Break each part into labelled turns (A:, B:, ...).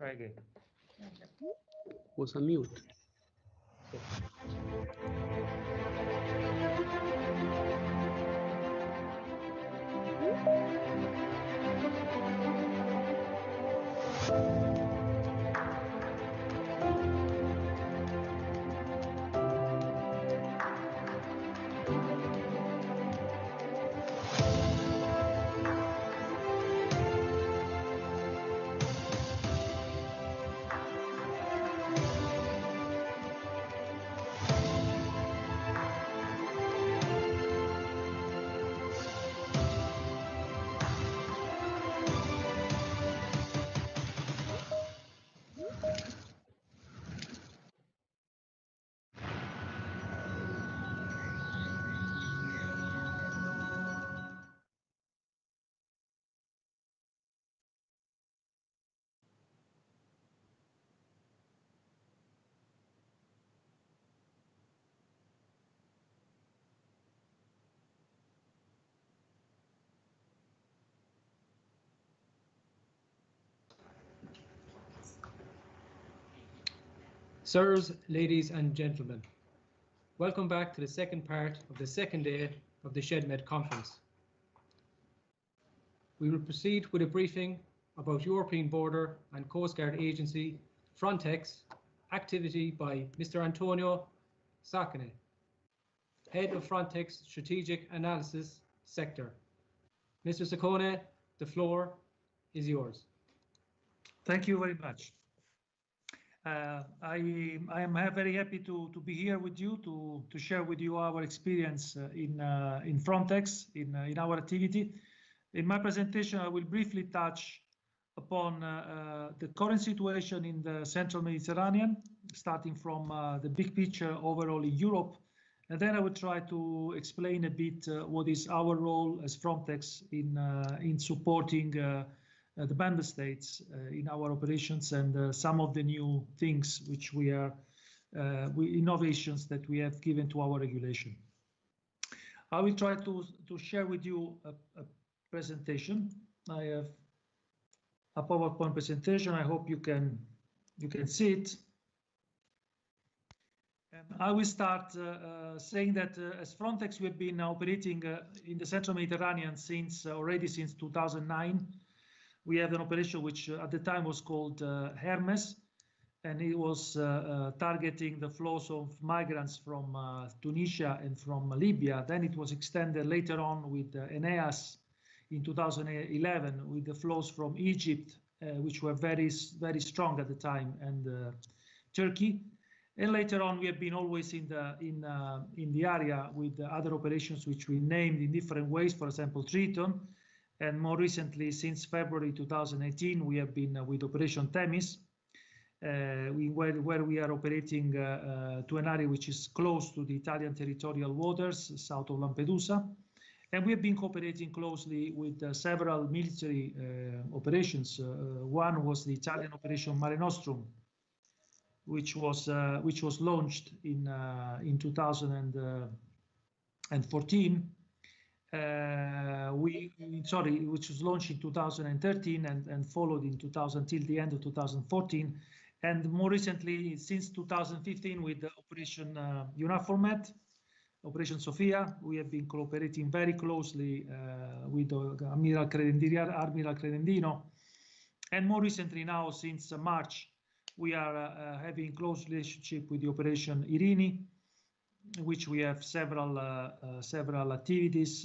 A: Try again.
B: Was on mute.
C: Sirs, ladies and gentlemen, welcome back to the second part of the second day of the SHEDMED conference. We will proceed with a briefing about European Border and Coast Guard Agency Frontex activity by Mr. Antonio Saccone, Head of Frontex Strategic Analysis Sector. Mr. Saccone, the floor is yours.
D: Thank you very much. I am very happy to be here with you to share with you our experience in Frontex, in our activity. In my presentation, I will briefly touch upon the current situation in the Central Mediterranean, starting from the big picture overall in Europe, and then I will try to explain a bit what is our role as Frontex in supporting the member states in our operations and some of the new things which innovations that we have given to our regulation. I will try to share with you a presentation. I have a PowerPoint presentation. I hope you can see it. And I will start saying that as Frontex, we've been operating in the Central Mediterranean already since 2009. We have an operation which at the time was called Hermes, and it was targeting the flows of migrants from Tunisia and from Libya. Then it was extended later on with Aeneas in 2011 with the flows from Egypt, which were very strong at the time, and Turkey. And later on, we have been always in the area with other operations which we named in different ways. For example, Triton. And more recently, since February 2018, we have been with Operation Themis, where we are operating to an area which is close to the Italian territorial waters, south of Lampedusa. And we have been cooperating closely with several military operations. One was the Italian Operation Mare Nostrum, which was launched in 2014. Which was launched in 2013 and followed in till the end of 2014, and more recently, since 2015, with the Operation UNAFORMET, Operation Sophia, we have been cooperating very closely with Admiral Credendino, and more recently now, since March, we are having close relationship with the Operation Irini, which we have several activities.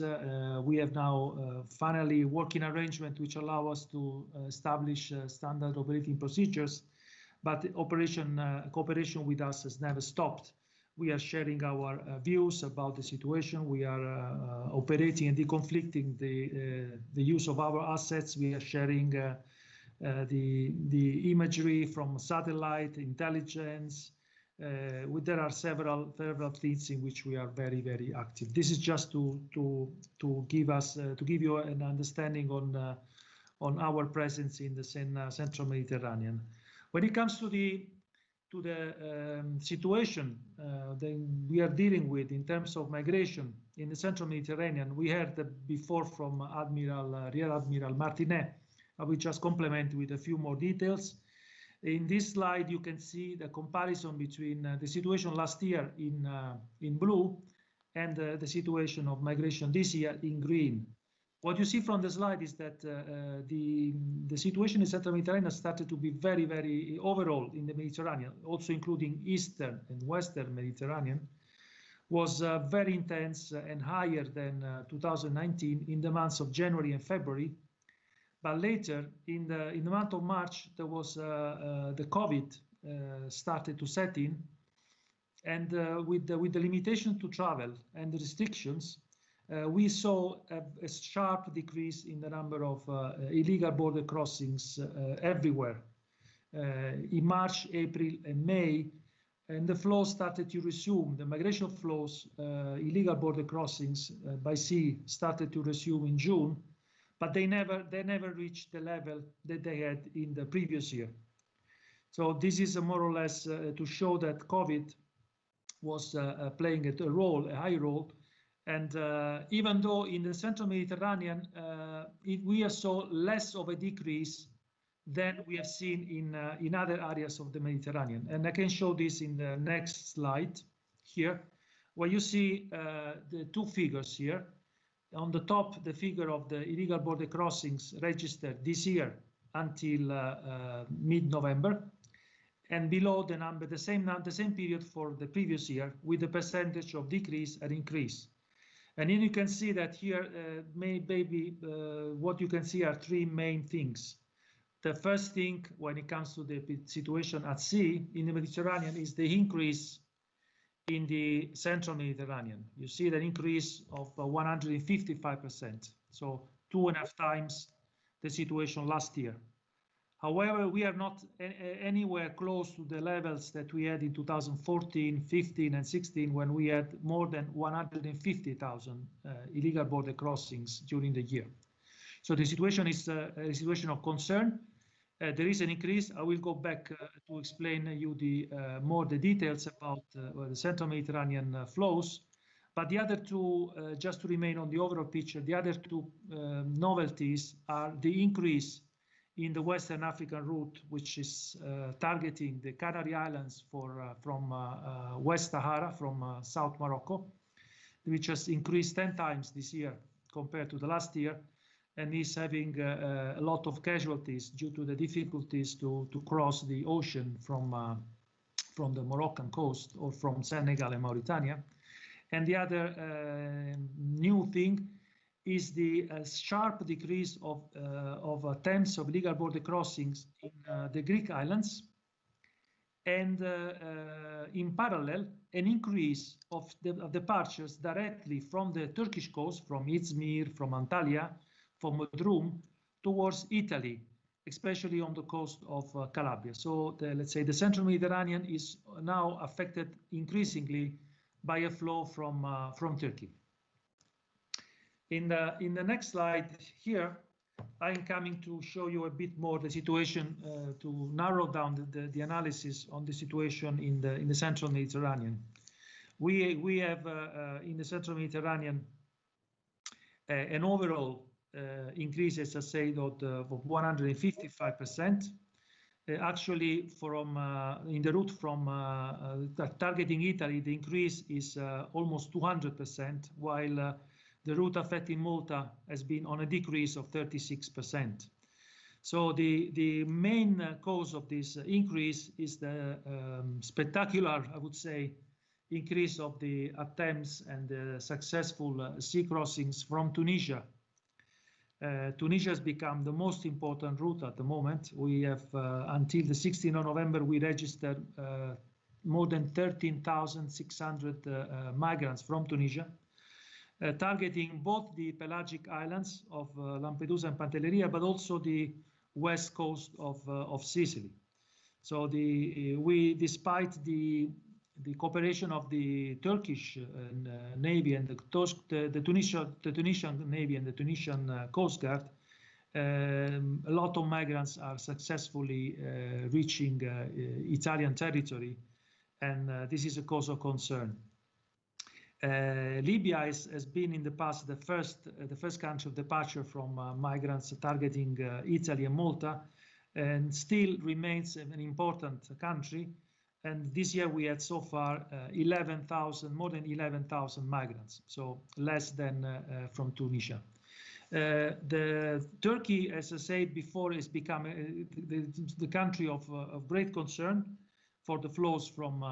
D: We have now finally working arrangement which allow us to establish standard operating procedures, but cooperation with us has never stopped. We are sharing our views about the situation. We are operating and deconflicting the use of our assets. We are sharing the imagery from satellite intelligence. There are several fleets in which we are very active. This is just to give you an understanding on our presence in the Central Mediterranean. When it comes to the situation that we are dealing with in terms of migration in the Central Mediterranean, we heard before from Rear Admiral Martinet. I will just complement with a few more details. In this slide, you can see the comparison between the situation last year in blue and the situation of migration this year in green. What you see from the slide is that the situation in Central Mediterranean started to be very, very overall in the Mediterranean, also including Eastern and Western Mediterranean, was very intense and higher than 2019 in the months of January and February. But later, in the month of March, there was the COVID started to set in, and with the limitation to travel and the restrictions, we saw a sharp decrease in the number of illegal border crossings everywhere in March, April, and May, and the flow started to resume. The migration flows, illegal border crossings by sea started to resume in June, but they never reached the level that they had in the previous year. So this is more or less to show that COVID was playing a high role. And even though in the Central Mediterranean, we saw less of a decrease than we have seen in other areas of the Mediterranean. And I can show this in the next slide here, where you see the two figures here. On the top, the figure of the illegal border crossings registered this year until mid-November, and below the number, the same period for the previous year, with the percentage of decrease and increase. And then you can see that here, maybe what you can see are three main things. The first thing, when it comes to the situation at sea in the Mediterranean, is the increase in the Central Mediterranean. You see the increase of 155%, so 2.5 times the situation last year. However, we are not anywhere close to the levels that we had in 2014, 15, and 16, when we had more than 150,000 illegal border crossings during the year. So the situation is a situation of concern. There is an increase. I will go back to explain you more the details about the Central Mediterranean flows. But the other two, just to remain on the overall picture, the other two novelties are the increase in the Western African route, which is targeting the Canary Islands from West Sahara, from South Morocco, which has increased 10 times this year compared to the last year, and is having a lot of casualties due to the difficulties to cross the ocean from the Moroccan coast or from Senegal and Mauritania. And the other new thing is the sharp decrease of attempts of illegal border crossings in the Greek islands, and in parallel, an increase of departures directly from the Turkish coast, from Izmir, from Antalya, from Bodrum, towards Italy, especially on the coast of Calabria. So let's say the Central Mediterranean is now affected increasingly by a flow from Turkey. In the next slide here, I'm coming to show you a bit more the situation, to narrow down the analysis on the situation in the Central Mediterranean. We have in the Central Mediterranean an overall increase, as I said, of 155%. Actually, in the route from targeting Italy, the increase is almost 200%, while the route affecting Malta has been on a decrease of 36%. So the main cause of this increase is the spectacular, I would say, increase of the attempts and the successful sea crossings from Tunisia. Tunisia has become the most important route at the moment. We have, until the 16th of November, we registered more than 13,600 migrants from Tunisia, targeting both the pelagic islands of Lampedusa and Pantelleria, but also the west coast of Sicily. So despite the cooperation of the Turkish Navy and the Tunisian Navy and the Tunisian Coast Guard, a lot of migrants are successfully reaching Italian territory, and this is a cause of concern. Libya has been in the past the first country of departure from migrants targeting Italy and Malta, and still remains an important country. And this year we had so far 11,000, more than 11,000 migrants, so less than from Tunisia. The Turkey, as I said before, is becoming the country of great concern for the flows from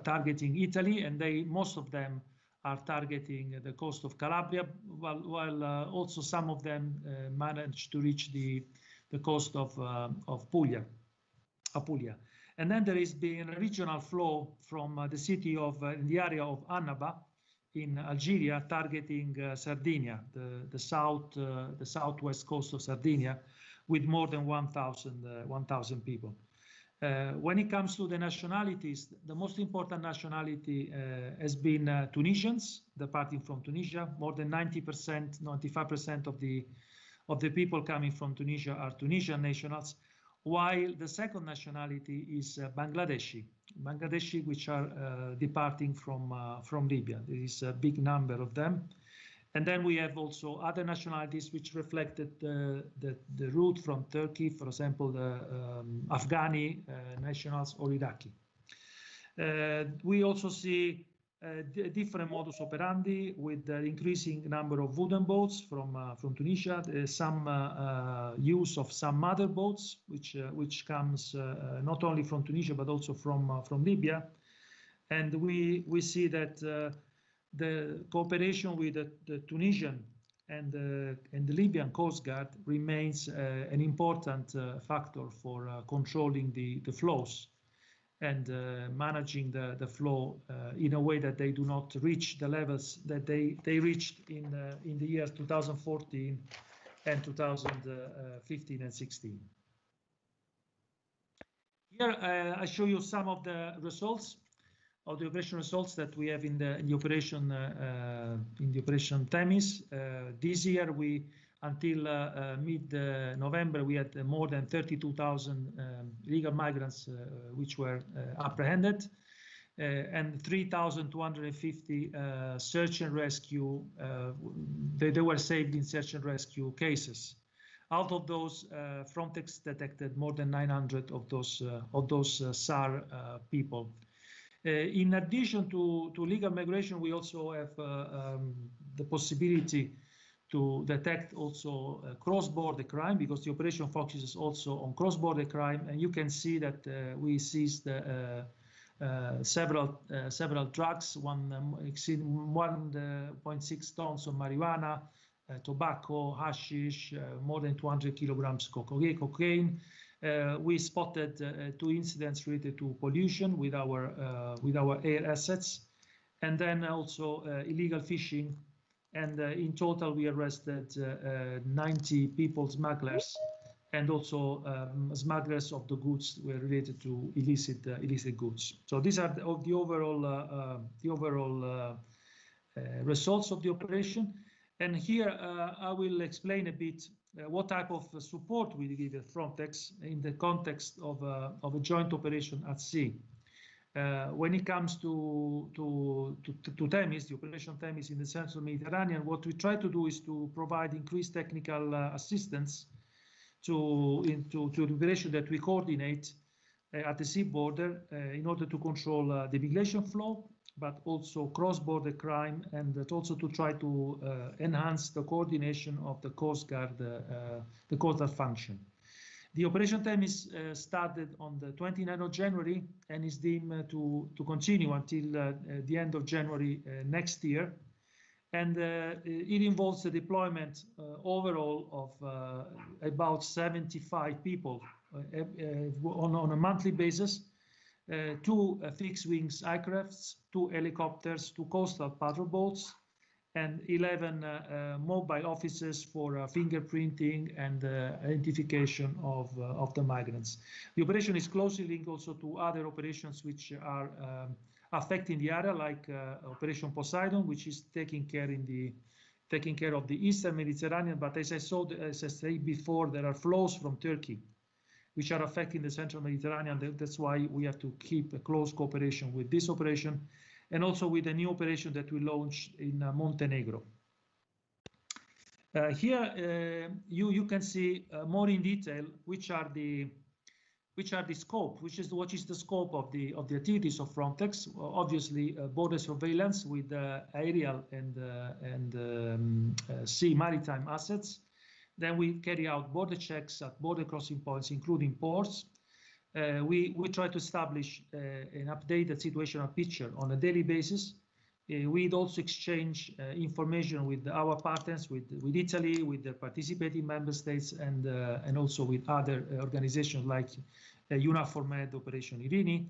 D: targeting Italy, and most of them are targeting the coast of Calabria, while also some of them manage to reach the coast of Apulia. And then there has been a regional flow from the city of the area of Annaba in Algeria, targeting Sardinia, the southwest coast of Sardinia, with more than 1,000 people. When it comes to the nationalities, the most important nationality has been Tunisians, departing from Tunisia. More than 90%, 95% of the people coming from Tunisia are Tunisian nationals, while the second nationality is Bangladeshi, which are departing from Libya. There is a big number of them. And then we have also other nationalities which reflected the route from Turkey, for example, the Afghani nationals or Iraqi. We also see different modus operandi with the increasing number of wooden boats from Tunisia. There's some use of some mother boats, which comes not only from Tunisia but also from Libya, and we see that the cooperation with the Tunisian and the Libyan Coast Guard remains an important factor for controlling the flows and managing the flow in a way that they do not reach the levels that they reached in the years 2014 and 2015 and 16. Here I show you some of the results of the operation results that we have in the operation Themis. This year until mid-November, we had more than 32,000 illegal migrants which were apprehended, and 3,250 search and rescue. They were saved in search and rescue cases. Out of those, Frontex detected more than 900 of those SAR people. In addition to legal migration, we also have the possibility to detect also cross-border crime, because the operation focuses also on cross-border crime, and you can see that we seized several drugs, exceeding 1.6 tons of marijuana, tobacco, hashish, more than 200 kilograms cocaine. We spotted 2 incidents related to pollution with our air assets, and then also illegal fishing. And in total, we arrested 90 people smugglers, and also smugglers of the goods were related to illicit goods. So these are the overall results of the operation. And here I will explain a bit what type of support we give at Frontex in the context of a joint operation at sea. When it comes to Themis, the operation Themis in the Central Mediterranean, what we try to do is to provide increased technical assistance to the operation that we coordinate at the sea border in order to control the migration flow, but also cross-border crime, and that also to try to enhance the coordination of the Coast Guard, the Coast Guard function. The Operation Themis started on the 29th of January and is deemed to continue until the end of January next year. And it involves the deployment overall of about 75 people on a monthly basis, 2 fixed-wings aircrafts, 2 helicopters, 2 coastal patrol boats, and 11 mobile officers for fingerprinting and identification of the migrants. The operation is closely linked also to other operations which are affecting the area, like Operation Poseidon, which is taking care of the Eastern Mediterranean. But as I said before, there are flows from Turkey which are affecting the Central Mediterranean. That's why we have to keep a close cooperation with this operation, and also with a new operation that we launched in Montenegro. Here you can see more in detail which are the scope, what is the scope of the activities of Frontex. Obviously, border surveillance with aerial and sea maritime assets. Then we carry out border checks at border crossing points, including ports. We try to establish an updated situational picture on a daily basis. We'd also exchange information with our partners, with Italy, with the participating member states, and also with other organizations like UNAFOR Med Operation Irini.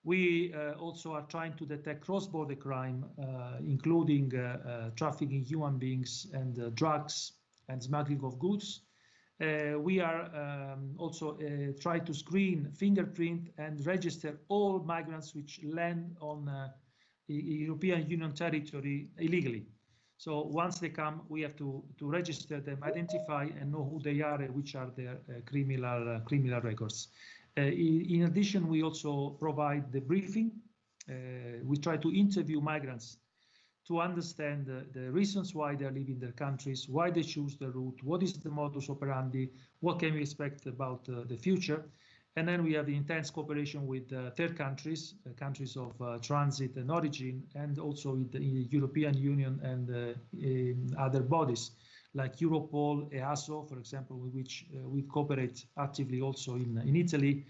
D: We also are trying to detect cross-border crime, including trafficking human beings and drugs and smuggling of goods. We are also trying to screen, fingerprint, and register all migrants which land on European Union territory illegally. So once they come, we have to register them, identify, and know who they are and which are their criminal records. In addition, we also provide the briefing. We try to interview migrants to understand the reasons why they're leaving their countries, why they choose the route, what is the modus operandi, what can we expect about the future. And then we have the intense cooperation with third countries, countries of transit and origin, and also with the European Union and other bodies like Europol, EASO, for example, with which we cooperate actively also in Italy,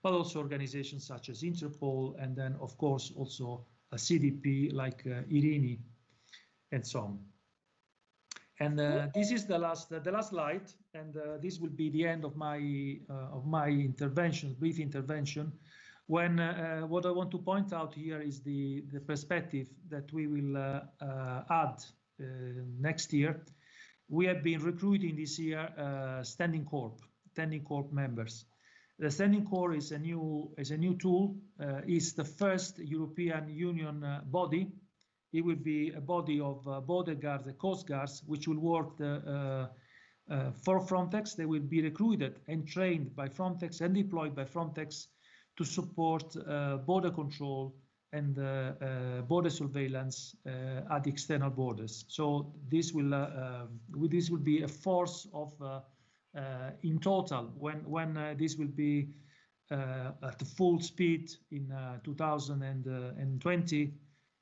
D: but also organizations such as Interpol, and then of course also a CDP like Irini, and so on. And this is the last slide, and this will be the end of my intervention, brief intervention. When what I want to point out here is the perspective that we will add next year. We have been recruiting this year Standing Corps members. The Standing Corps is a new tool. It's the first European Union body. It will be a body of border guards and coast guards, which will work for Frontex. They will be recruited and trained by Frontex and deployed by Frontex to support border control and border surveillance at the external borders. So this will be a force of in total when this will be at the full speed in 2020.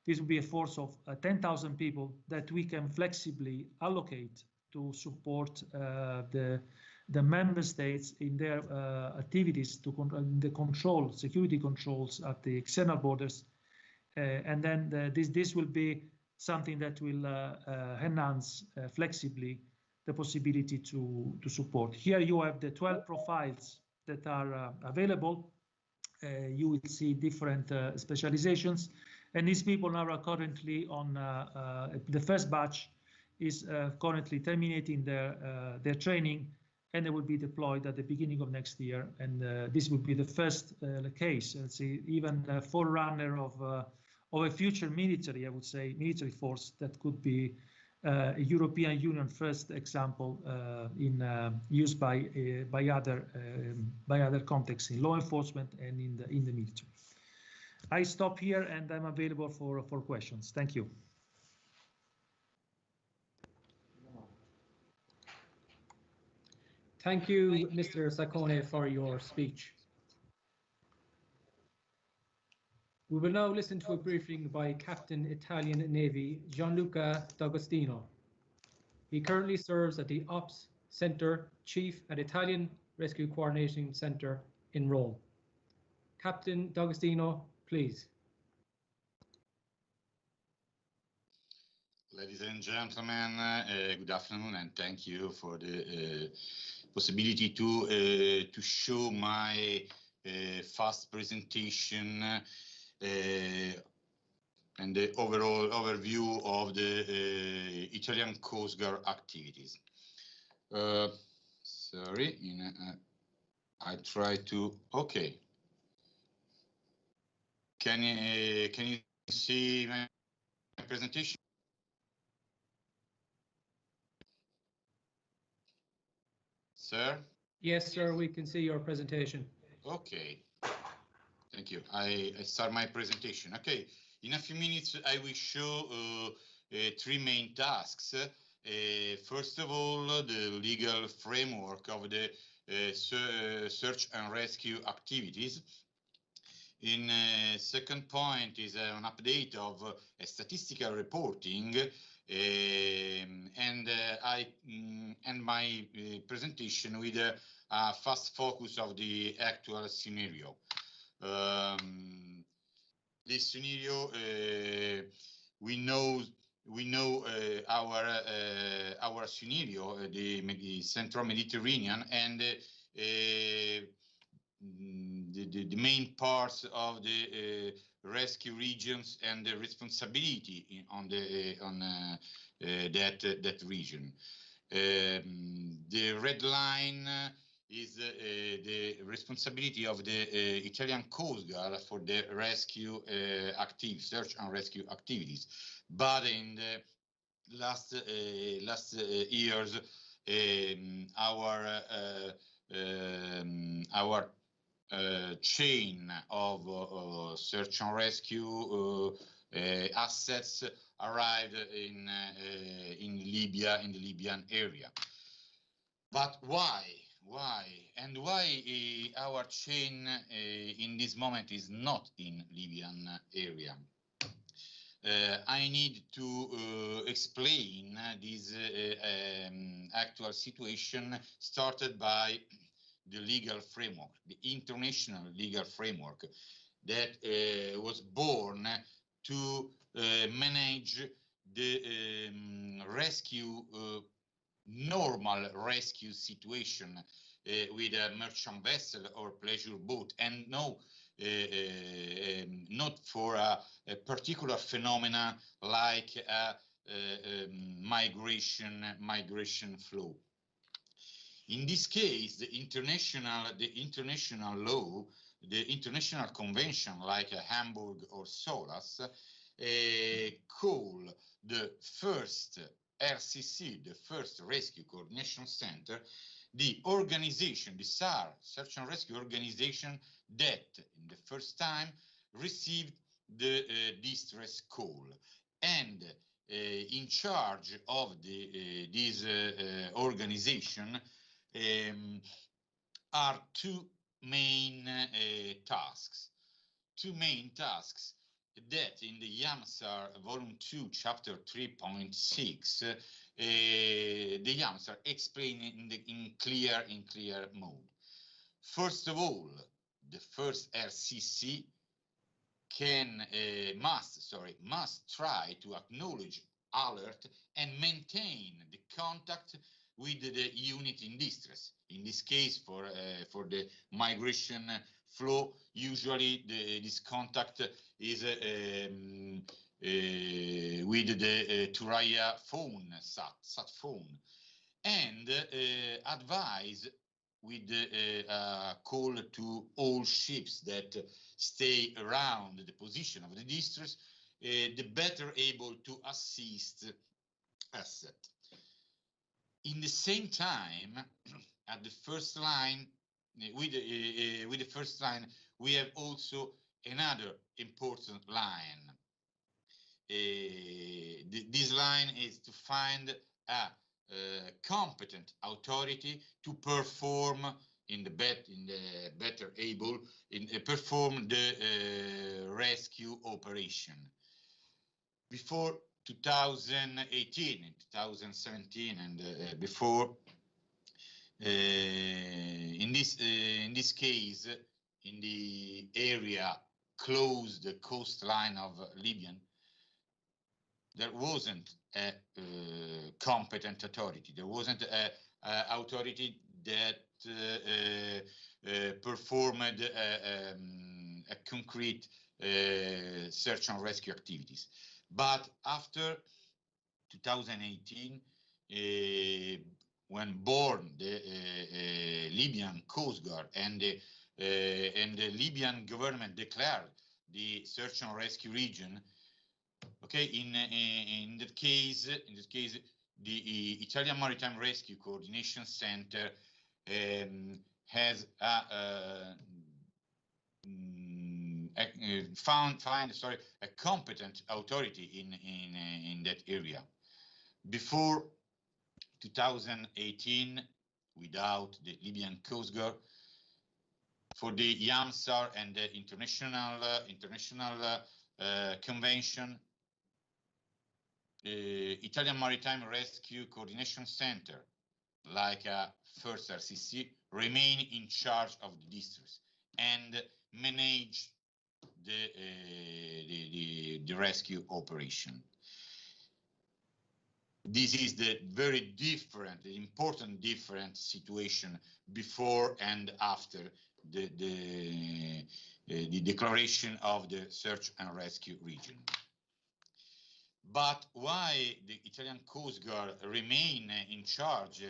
D: This will be a force of 10,000 people that we can flexibly allocate to support the member states in their activities to the security controls at the external borders. And then this will be something that will enhance flexibly the possibility to support. Here you have the 12 profiles that are available. You will see different specializations. And these people now are currently on the first batch is currently terminating their training, and they will be deployed at the beginning of next year. And this will be the first case, let's see, even a forerunner of a future military, I would say, military force that could be a European Union first example used by other contexts in law enforcement and in the military. I stop here and I'm available for questions. Thank you.
C: Thank you, Mr. Saccone, for your speech. We will now listen to a briefing by Captain Italian Navy Gianluca D'Agostino. He currently serves at the Ops Center Chief at Italian Rescue Coordination Center in Rome. Captain D'Agostino, please.
A: Ladies and gentlemen, good afternoon, and thank you for the possibility to show my fast presentation and the overall overview of the Italian Coast Guard activities. Sorry, I try to. Okay. Can you see my presentation? Sir?
C: Yes, sir, we can see your presentation.
A: Okay. Thank you. I start my presentation. Okay. In a few minutes, I will show three main tasks First of all, the legal framework of the search and rescue activities. In second point is an update of statistical reporting, and I end my presentation with a fast focus of the actual scenario. This scenario, we know our scenario, the Central Mediterranean, and the main parts of the rescue regions and the responsibility on that region. The red line is the responsibility of the Italian Coast Guard for the rescue search and rescue activities. But in the last years, our chain of search and rescue assets arrived in Libya, in the Libyan area. But why? And why our chain in this moment is not in Libyan area? I need to explain this actual situation started by the legal framework, the international legal framework that was born to manage the normal rescue situation with a merchant vessel or pleasure boat, and not for a particular phenomena like a migration flow. In this case, the international law, the international convention like Hamburg or SOLAS, call the first RCC, the first Rescue Coordination Center, the organization, the SAR, Search and Rescue Organization, that in the first time received the distress call. And in charge of this organization are two main tasks. That in the YAMSAR Volume 2, Chapter 3.6, the YAMSAR explain in clear mode. First of all, the first RCC must try to acknowledge, alert, and maintain the contact with the unit in distress. In this case, for the migration flow, usually this contact is with the Turaya phone, sat phone, and advise with a call to all ships that stay around the position of the distress, the better able to assist asset. In the same time, at the first line, with the first line, we have also another important line. This line is to find a competent authority to perform perform the rescue operation. Before 2018, 2017, and before, in this case, in the area close the coastline of Libya, there wasn't a competent authority. There wasn't a authority that performed a concrete search and rescue activities. But after 2018, when born the Libyan Coast Guard and the Libyan government declared the search and rescue region, okay, in that case, the Italian Maritime Rescue Coordination Center has found a competent authority in that area. Before 2018, without the Libyan Coast Guard, for the YAMSAR and the international convention, Italian Maritime Rescue Coordination Center, like a first RCC, remain in charge of the districts and manage the rescue operation. This is the very different, the important different situation before and after the declaration of the search and rescue region. But why the Italian Coast Guard remain in charge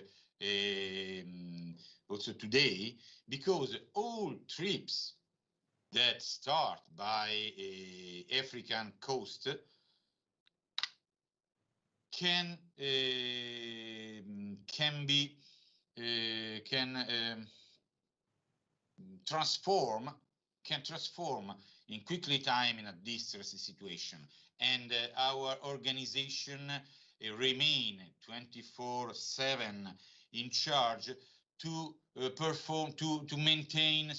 A: also today? Because all trips that start by African coast can transform in quickly time in a distress situation, and our organization remain 24/7 in charge to maintain a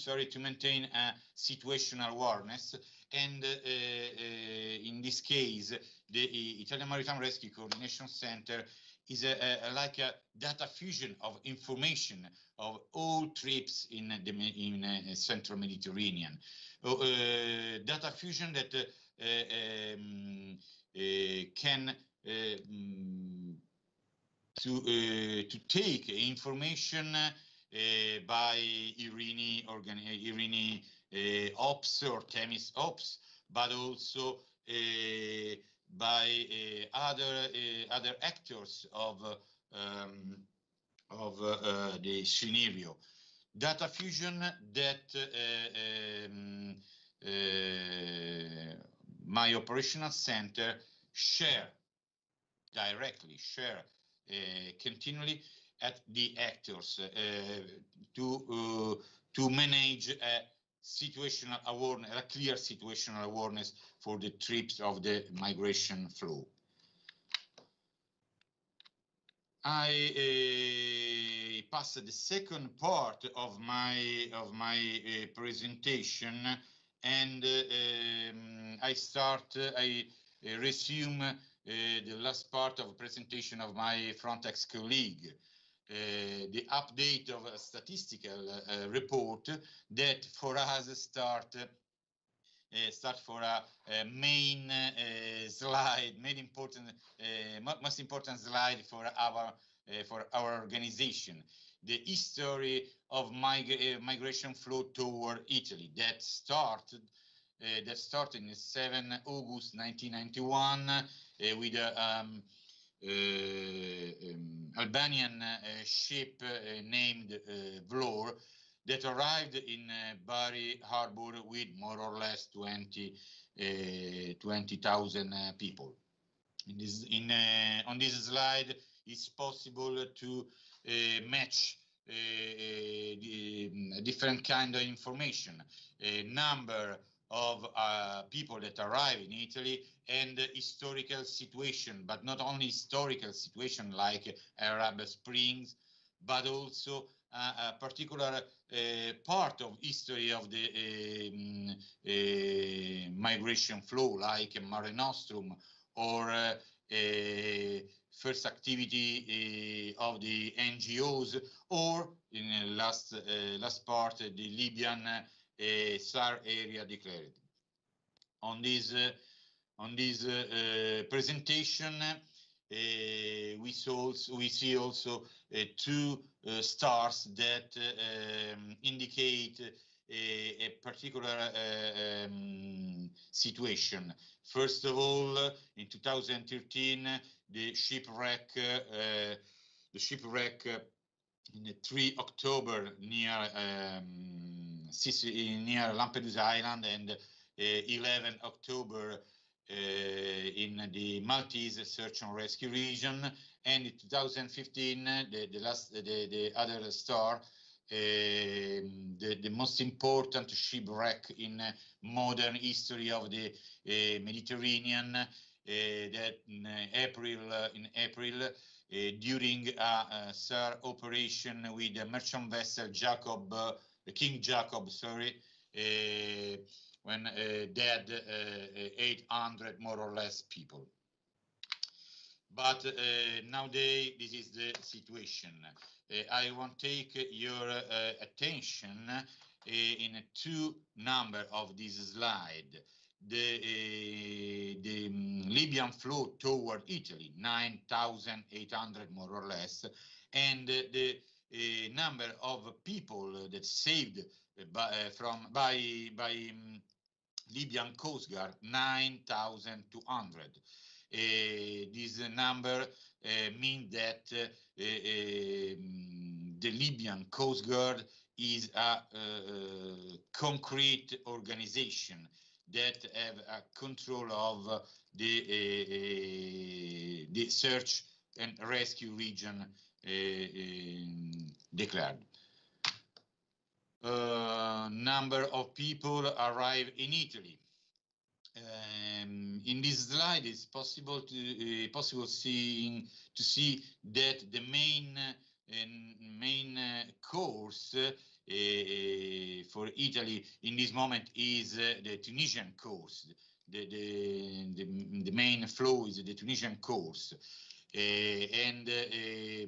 A: situational awareness. And in this case, the Italian Maritime Rescue Coordination Center is like a data fusion of information of all trips in the Central Mediterranean. Data fusion that can to take information by Irini Ops or Themis Ops, but also by other actors of the scenario. Data fusion that my operational center continually at the actors to manage a situational awareness, a clear situational awareness for the trips of the migration flow. I pass the second part of my presentation, and I resume the last part of presentation of my Frontex colleague, the update of a statistical report that for us start for a main slide, most important slide for our organization, the history of migration flow toward Italy that started in 7 August 1991 with Albanian ship named Vlor that arrived in Bari Harbor with more or less 20,000 people. On this slide, it's possible to match different kind of information, number of people that arrive in Italy, and historical situation, but not only historical situation like Arab Springs, but also a particular part of history of the migration flow, like Mare Nostrum, or first activity of the NGOs, or in the last part, the Libyan SAR area declared. On this presentation, we see also two stars that indicate a particular situation. First of all, in 2013, the shipwreck in 3 October near Lampedusa Island, and 11 October in the Maltese search and rescue region, and in 2015 the other star, the most important shipwreck in modern history of the Mediterranean, that in April during a SAR operation with the merchant vessel King Jacob, sorry, when dead 800 more or less people. But nowadays, this is the situation. I want to take your attention in two number of this slide. The Libyan flow toward Italy, 9,800 more or less, and the number of people that saved by Libyan Coast Guard, 9,200. This number means that the Libyan Coast Guard is a concrete organization that have a control of the search and rescue region declared. Number of people arrive in Italy. In this slide, it's possible to see that the main course for Italy in this moment is the Tunisian course. The main flow is the Tunisian course,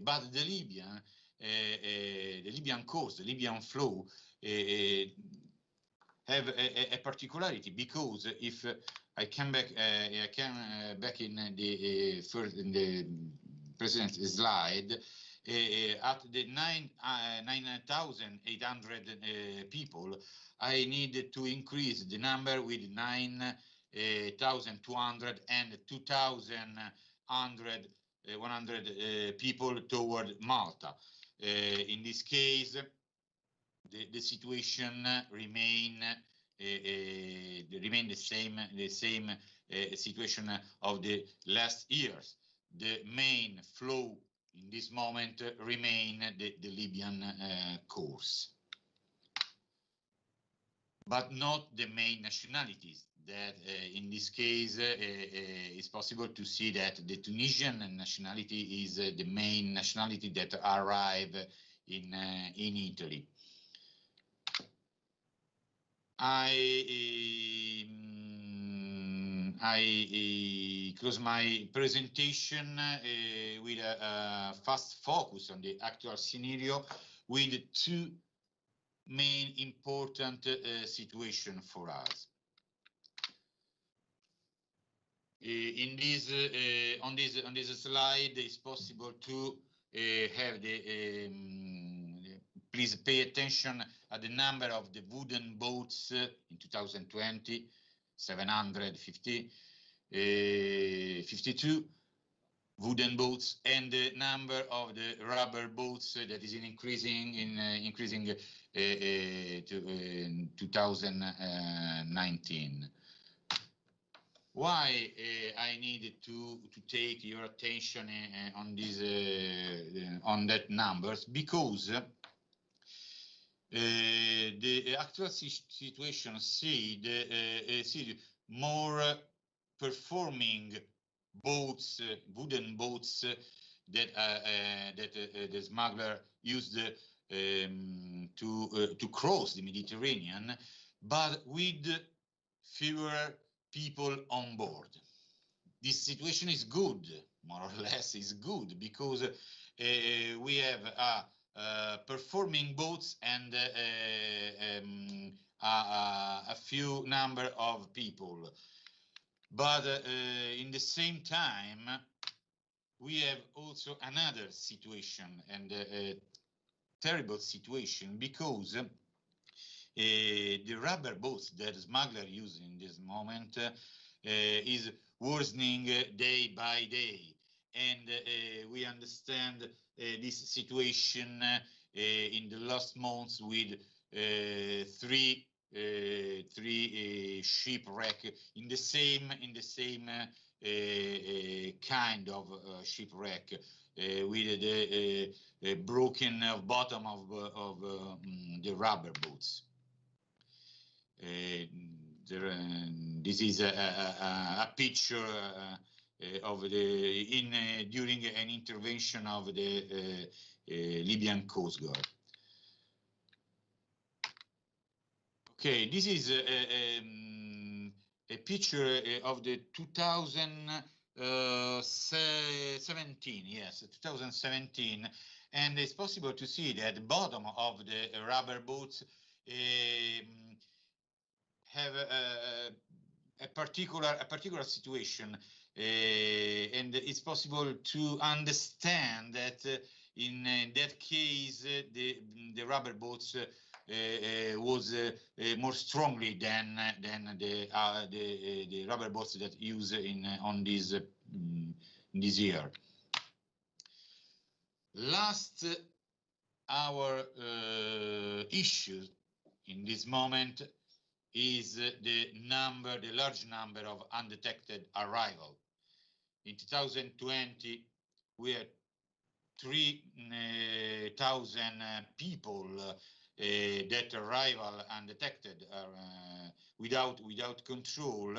A: but the Libyan course, the Libyan flow have a particularity, because if I come back, back in the president's slide, at the 9,800 people, I need to increase the number with 9,200 and 2,100 people toward Malta. In this case, the situation remain the same situation of the last years. The main flow in this moment remain the Libyan course, but not the main nationalities. That in this case it's possible to see that the Tunisian nationality is the main nationality that arrive in Italy. I close my presentation with a fast focus on the actual scenario with two main important situations for us. In this on this slide, it's possible to have the please pay attention at the number of the wooden boats in 2020, 752 wooden boats, and the number of the rubber boats that is increasing to 2019. Why I needed to take your attention on this on that numbers? Because the actual situation see more performing boats, wooden boats that the smuggler used to cross the Mediterranean, but with fewer people on board. This situation is good, more or less is good, because we have performing boats and a few number of people. But in the same time, we have also another situation, and a terrible situation, because the rubber boats that smugglers use in this moment is worsening day by day. And we understand this situation in the last months with three shipwreck in the same kind of shipwreck with the broken bottom of the rubber boats. This is a picture of the during an intervention of the Libyan Coast Guard. Okay, this is a picture of the 2017, yes, 2017, and it's possible to see that at the bottom of the rubber boats have a particular situation, and it's possible to understand that in that case the rubber boats was more strongly than the rubber boats that use on this year. Last our issue in this moment is the large number of undetected arrival. In 2020, we had 3,000 people that arrival undetected, without control,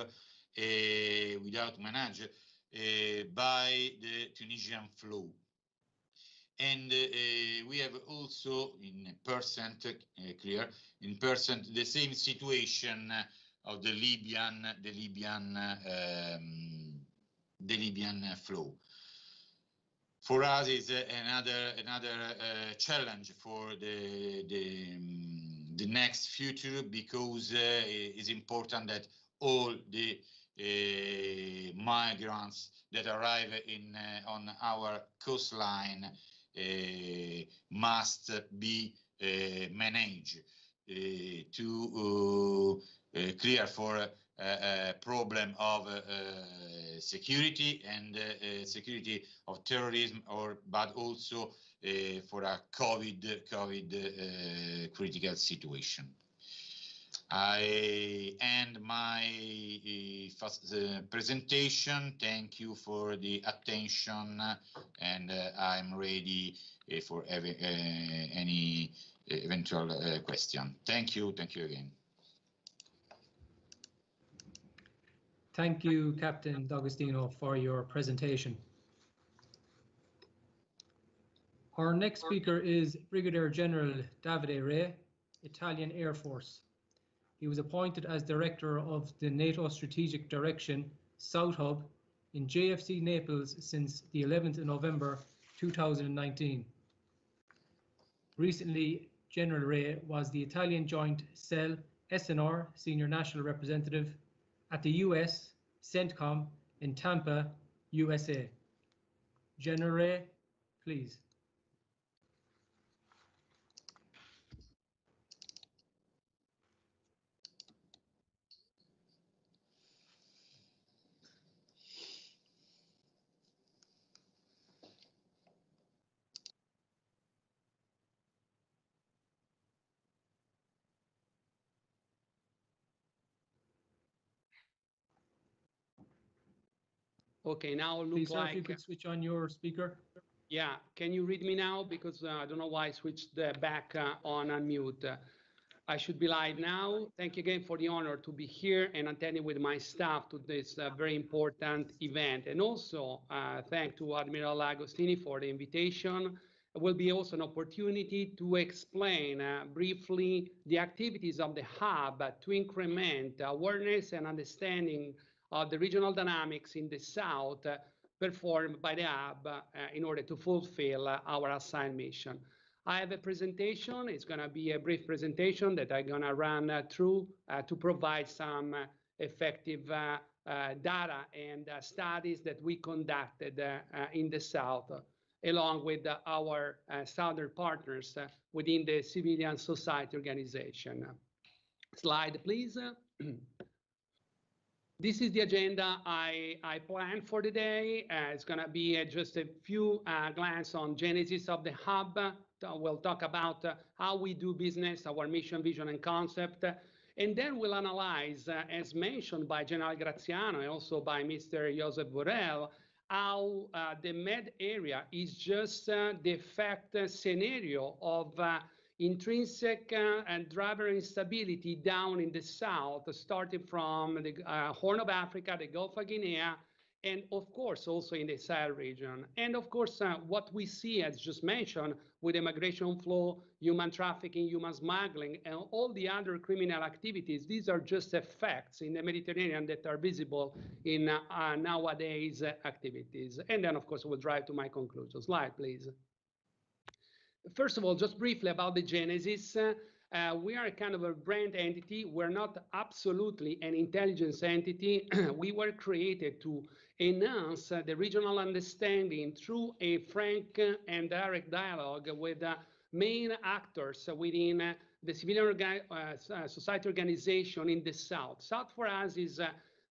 A: without managed by the Tunisian flow. And we have also in percent the same situation of the Libyan flow. For us, is another challenge for the next future, because it's important that all the migrants that arrive on our coastline must be managed to clear for a problem of security and security of terrorism, but also for a COVID critical situation. I end my first presentation. Thank you for the attention, and I'm ready for any eventual question. Thank you again.
C: Thank you, Captain D'Agostino, for your presentation. Our next speaker is Brigadier General Davide Re, Italian Air Force. He was appointed as Director of the NATO Strategic Direction South Hub in JFC Naples since the 11th of November 2019. Recently, General Re was the Italian Joint Cell SNR Senior National Representative at the US CENTCOM in Tampa, USA. General Re, please.
B: Okay, now look
C: Please, sir,
B: like...
C: if you could switch on your speaker.
B: Yeah, can you read me now? Because I don't know why I switched back on unmute. I should be live now. Thank you again for the honor to be here and attending with my staff to this very important event. And also thank to Admiral Agostini for the invitation. It will be also an opportunity to explain briefly the activities of the hub to increment awareness and understanding of the regional dynamics in the South performed by the hub in order to fulfill our assigned mission. I have a presentation. It's going to be a brief presentation that I'm going to run through to provide some effective data and studies that we conducted in the South, along with our Southern partners within the civilian society organization. Slide, please. This is the agenda I planned for the day. It's going to be just a few glances on genesis of the hub. We'll talk about how we do business, our mission, vision, and concept. And then we'll analyze, as mentioned by General Graziano and also by Mr. Joseph Borrell, how the Med area is just the fact scenario of intrinsic and driver instability down in the south, starting from the Horn of Africa, the Gulf of Guinea, and of course also in the Sahel region. And of course, what we see, as just mentioned, with the migration flow, human trafficking, human smuggling, and all the other criminal activities, these are just effects in the Mediterranean that are visible in nowadays activities. And then, of course, we'll drive to my conclusion. Slide, please. First of all, just briefly about the genesis. We are kind of a brand entity. We're not absolutely an intelligence entity. We were created to enhance the regional understanding through a frank and direct dialogue with main actors within the civilian society organization in the South. South for us is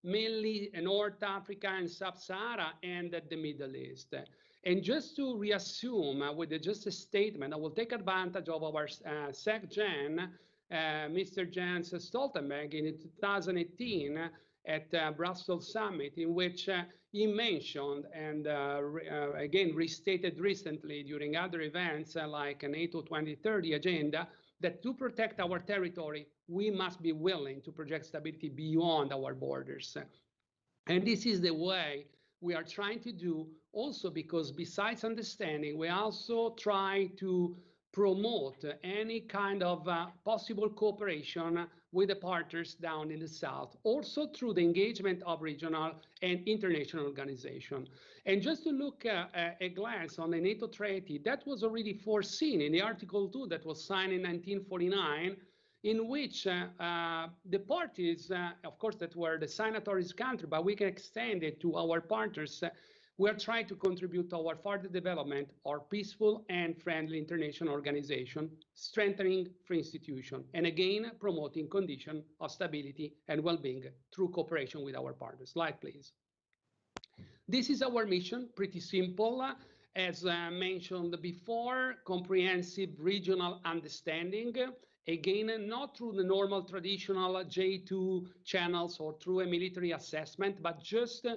B: mainly North Africa and Sub-Sahara and the Middle East. And just to reassume with just a statement, I will take advantage of our SecGen, Mr. Jens Stoltenberg in 2018 at Brussels Summit, in which he mentioned and again restated recently during other events like a NATO 2030 agenda, that to protect our territory, we must be willing to project stability beyond our borders. And this is the way we are trying to do, also because besides understanding, we also try to promote any kind of possible cooperation with the partners down in the South, also through the engagement of regional and international organizations. And just to look a glance on the NATO treaty, that was already foreseen in the Article 2 that was signed in 1949, in which the parties, of course, that were the signatories country, but we can extend it to our partners. We are trying to contribute to our further development of peaceful and friendly international organization, strengthening free institutions, and again, promoting conditions of stability and well-being through cooperation with our partners. Slide, please. This is our mission, pretty simple. As mentioned before, comprehensive regional understanding. Again, not through the normal traditional J2 channels or through a military assessment, but just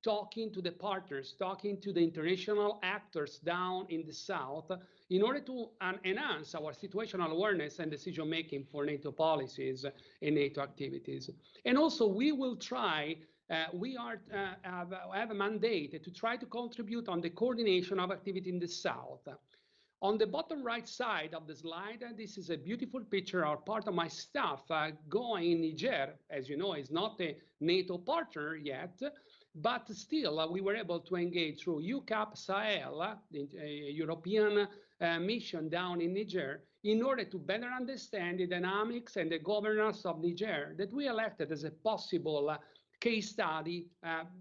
B: talking to the partners, talking to the international actors down in the South in order to enhance our situational awareness and decision-making for NATO policies and NATO activities. And also we will try, we have a mandate to try to contribute on the coordination of activity in the South. On the bottom right side of the slide, this is a beautiful picture of part of my staff going in Niger. As you know, is not a NATO partner yet, but still we were able to engage through UCAP Sahel, the European mission down in Niger, in order to better understand the dynamics and the governance of Niger that we elected as a possible case study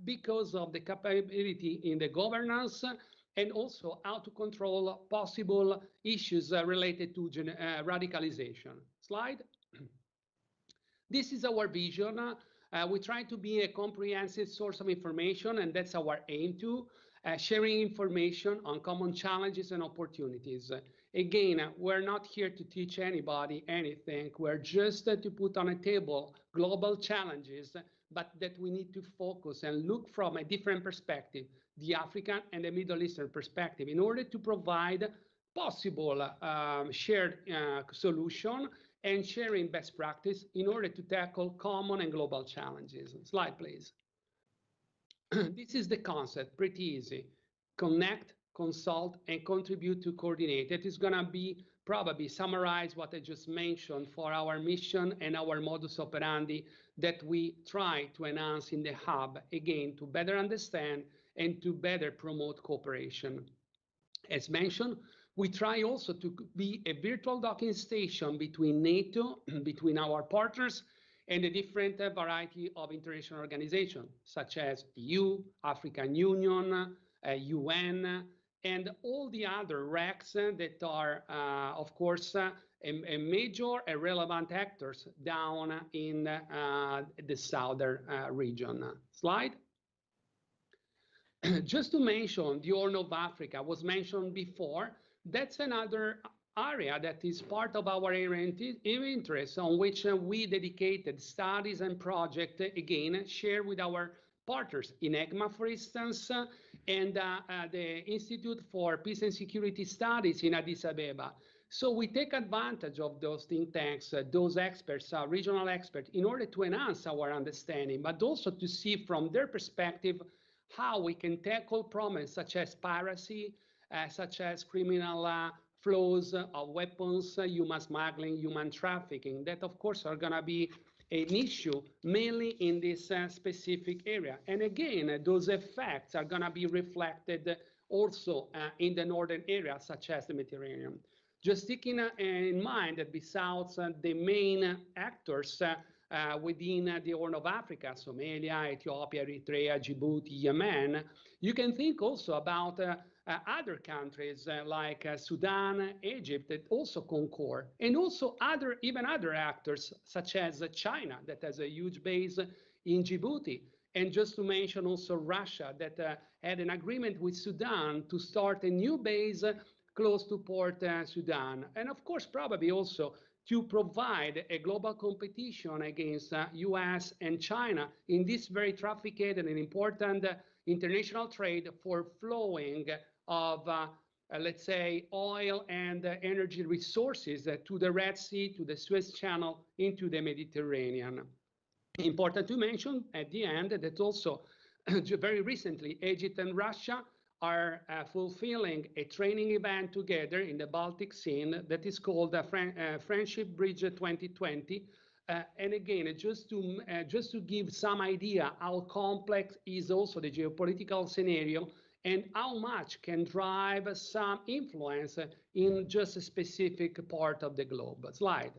B: because of the capability in the governance and also how to control possible issues related to radicalization. Slide. This is our vision. We try to be a comprehensive source of information, and that's our aim to sharing information on common challenges and opportunities. Again, we're not here to teach anybody anything. We're just to put on a table global challenges, but that we need to focus and look from a different perspective, the African and the Middle Eastern perspective, in order to provide possible shared solution and sharing best practice in order to tackle common and global challenges. Slide, please. This is the concept, pretty easy. Connect, consult, and contribute to coordinate. It is going to be probably summarize what I just mentioned for our mission and our modus operandi that we try to enhance in the hub, again, to better understand and to better promote cooperation. As mentioned, we try also to be a virtual docking station between NATO, between our partners, and a different variety of international organizations, such as EU, African Union, UN, and all the other RECs that are, of course, a major and relevant actors down in the southern region. Slide. Just to mention, the Horn of Africa was mentioned before. That's another area that is part of our area of interest on which we dedicated studies and projects, again, share with our partners in EGMA, for instance, and the Institute for Peace and Security Studies in Addis Ababa. So we take advantage of those think tanks, those experts, regional experts, in order to enhance our understanding, but also to see from their perspective how we can tackle problems such as piracy, such as criminal flows of weapons, human smuggling, human trafficking, that of course are going to be an issue mainly in this specific area. And again, those effects are going to be reflected also in the northern area, such as the Mediterranean. Just keeping in mind that besides the main actors within the Horn of Africa, Somalia, Ethiopia, Eritrea, Djibouti, Yemen, you can think also about other countries like Sudan, Egypt that also concur, and also even other actors such as China that has a huge base in Djibouti. And just to mention also Russia that had an agreement with Sudan to start a new base close to Port Sudan. And of course, probably also to provide a global competition against US and China in this very trafficked and important international trade for flowing of, let's say, oil and energy resources to the Red Sea, to the Suez Channel, into the Mediterranean. Important to mention at the end that also very recently, Egypt and Russia are fulfilling a training event together in the Baltic Sea that is called Friendship Bridge 2020. And again, just to give some idea how complex is also the geopolitical scenario and how much can drive some influence in just a specific part of the globe. Slide.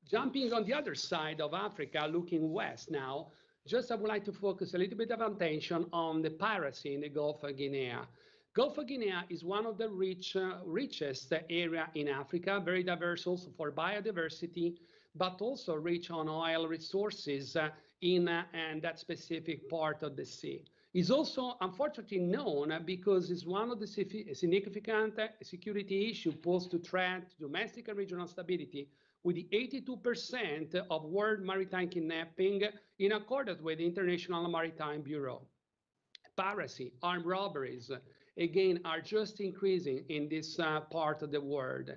B: Jumping on the other side of Africa, looking west now, I would like to focus a little bit of attention on the piracy in the Gulf of Guinea. Gulf of Guinea is one of the richest area in Africa, very diverse also for biodiversity, but also rich on oil resources in that specific part of the sea. It's also unfortunately known because it's one of the significant security issues posed to threat domestic and regional stability, with the 82% of world maritime kidnapping in accordance with the International Maritime Bureau. Piracy, armed robberies, again, are just increasing in this part of the world.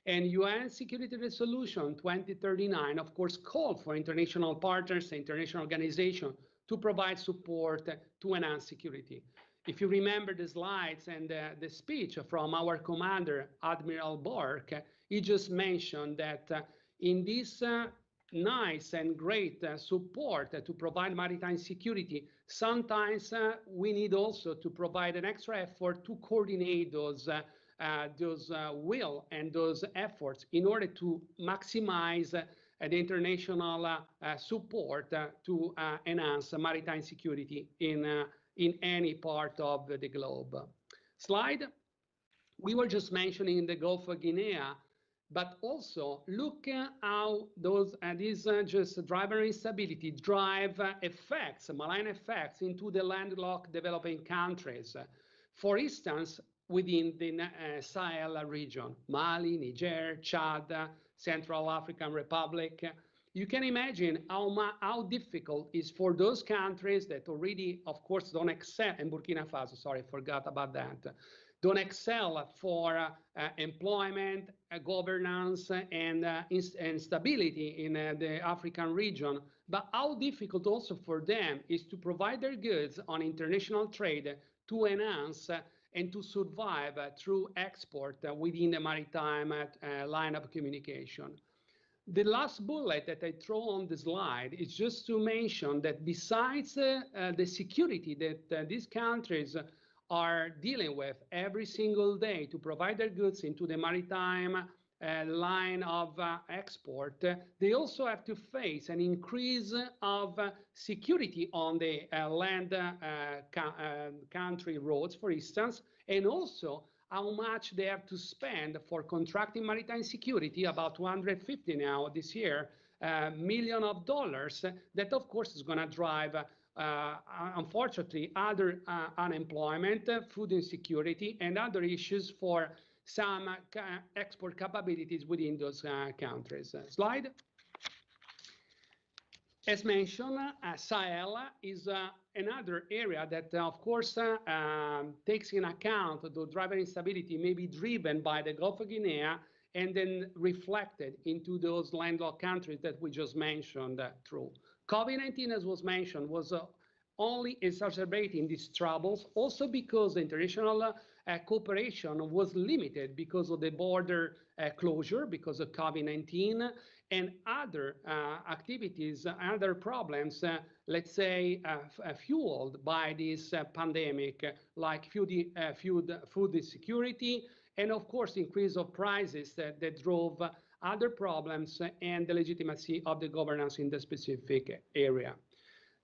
B: And UN Security Resolution 2039, of course, called for international partners, international organizations to provide support to enhance security. If you remember the slides and the speech from our commander, Admiral Bork, he just mentioned that in this nice and great support to provide maritime security, sometimes we need also to provide an extra effort to coordinate those will and those efforts in order to maximize the international support to enhance maritime security in any part of the globe. Slide. We were just mentioning the Gulf of Guinea, but also look how these just driver instability drive effects, malign effects into the landlocked developing countries. For instance, within the Sahel region, Mali, Niger, Chad, Central African Republic. You can imagine how difficult it is for those countries that already, of course, don't excel, and Burkina Faso, sorry, I forgot about that, don't excel for employment, governance, and stability in the African region, but how difficult also for them is to provide their goods on international trade to enhance and to survive through export within the maritime line of communication. The last bullet that I throw on the slide is just to mention that besides the security that these countries are dealing with every single day to provide their goods into the maritime line of export, they also have to face an increase of security on the land country roads, for instance, and also how much they have to spend for contracting maritime security, about 250 now this year, million of dollars, that of course is going to drive unfortunately other unemployment, food insecurity, and other issues for some export capabilities within those countries. Slide. As mentioned, Sahel is another area that, of course, takes in account the driver instability may be driven by the Gulf of Guinea and then reflected into those landlocked countries that we just mentioned through. COVID-19, as was mentioned, was only exacerbating these troubles, also because the international cooperation was limited because of the border closure, because of COVID-19, and other activities, other problems, let's say, fueled by this pandemic, like food insecurity, and of course, increase of prices that drove other problems and the legitimacy of the governance in the specific area.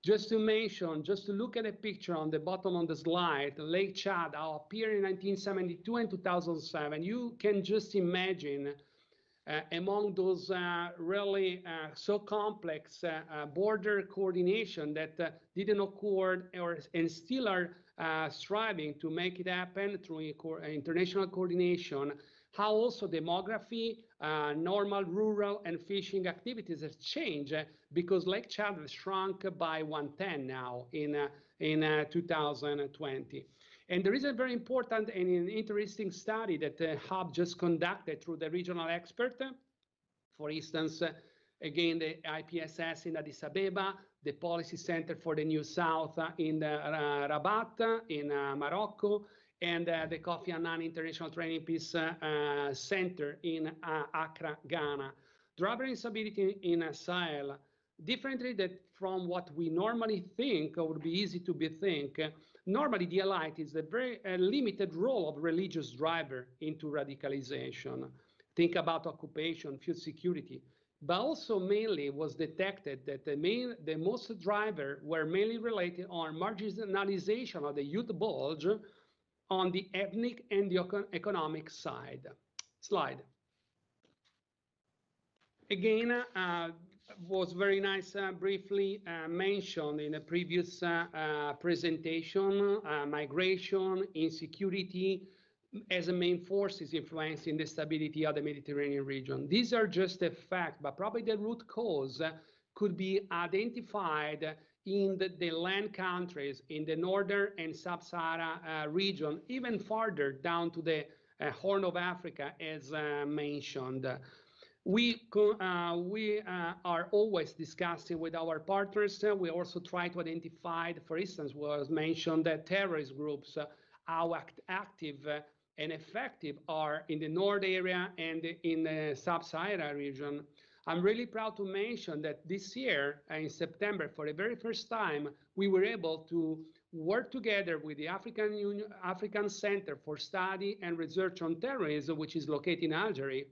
B: Just to mention, just to look at a picture on the bottom of the slide, Lake Chad appeared in 1972 and 2007. You can just imagine among those really so complex border coordination that didn't occur and still are striving to make it happen through international coordination, how also demography, normal rural and fishing activities have changed because Lake Chad has shrunk by 1/10 now in 2020. And there is a very important and an interesting study that the Hub just conducted through the regional expert. For instance, again, the IPSS in Addis Abeba, the Policy Center for the New South in Rabat in Morocco, and the Kofi Annan International Training Peace Center in Accra, Ghana. Driver instability in Sahel, differently from what we normally think, or would be easy to think, normally the highlight is the very limited role of religious driver into radicalization. Think about occupation, food security, but also mainly was detected that the most driver were mainly related on marginalization of the youth bulge on the ethnic and the economic side. Slide. Again, was very nice, briefly mentioned in a previous presentation, migration, insecurity as a main forces influencing the stability of the Mediterranean region. These are just a fact, but probably the root cause could be identified in the land countries in the northern and sub-Sahara region, even farther down to the Horn of Africa, as mentioned. We are always discussing with our partners. We also try to identify, for instance, was mentioned that terrorist groups, how active and effective are in the North area and in the sub-Sahara region. I'm really proud to mention that this year, in September, for the very first time, we were able to work together with the African Center for Study and Research on Terrorism, which is located in Algeria,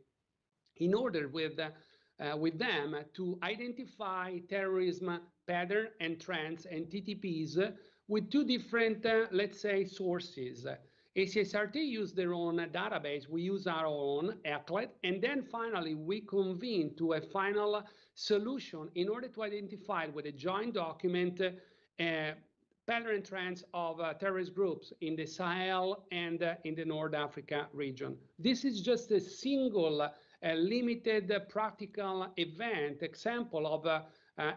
B: in order with them to identify terrorism pattern and trends and TTPs with two different, let's say, sources. ACSRT used their own database, we use our own ECLET, and then finally we convene to a final solution in order to identify with a joint document pattern trends of terrorist groups in the Sahel and in the North Africa region. This is just a single limited practical event, example of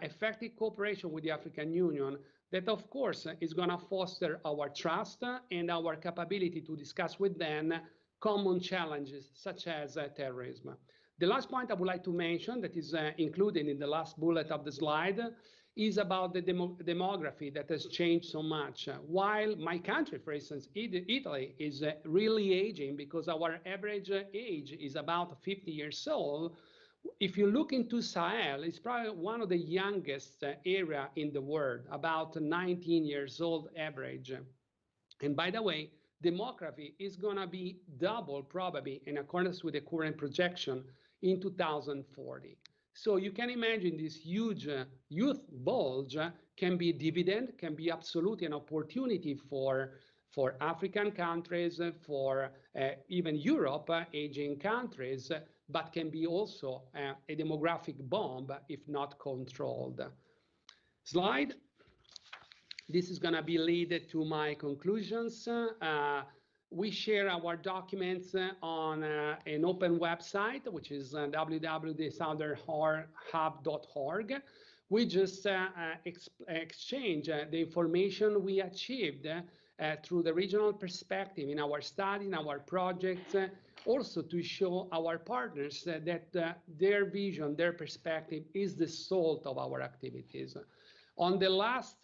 B: effective cooperation with the African Union that, of course, is going to foster our trust and our capability to discuss with them common challenges such as terrorism. The last point I would like to mention that is included in the last bullet of the slide is about the demography that has changed so much. While my country, for instance, Italy, is really aging because our average age is about 50 years old, if you look into Sahel, it's probably one of the youngest area in the world, about 19 years old average. And by the way, demography is going to be double probably in accordance with the current projection in 2040. So you can imagine this huge youth bulge can be a dividend, can be absolutely an opportunity for African countries, for even Europe, aging countries, but can be also a demographic bomb if not controlled. Slide. This is going to be lead to my conclusions. We share our documents on an open website, which is www.southernhub.org. We just exchange the information we achieved through the regional perspective in our study, in our projects, also to show our partners that their vision, their perspective is the salt of our activities. On the last,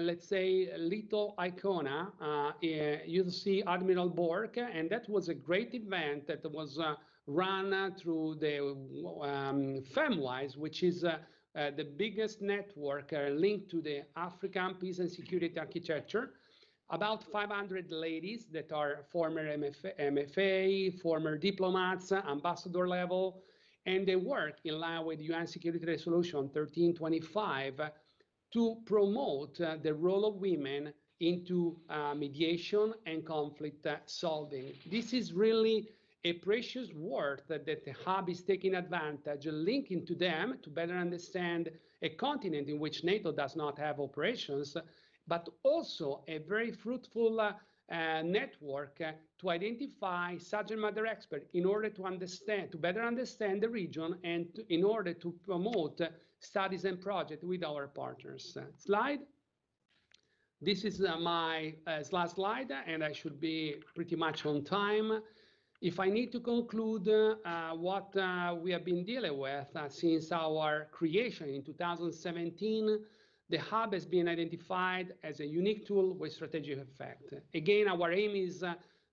B: let's say, little icona, you see Admiral Bork, and that was a great event that was run through the FEMWISE, which is the biggest network linked to the African peace and security architecture. About 500 ladies that are former MFA, former diplomats, ambassador level, and they work in line with UN Security Resolution 1325 to promote the role of women into mediation and conflict solving. This is really a precious work that the hub is taking advantage, linking to them to better understand a continent in which NATO does not have operations, but also a very fruitful network to identify subject matter experts in order to understand, to better understand the region and in order to promote studies and projects with our partners. Slide. This is my last slide, and I should be pretty much on time. If I need to conclude what we have been dealing with since our creation in 2017, the hub has been identified as a unique tool with strategic effect. Again, our aim is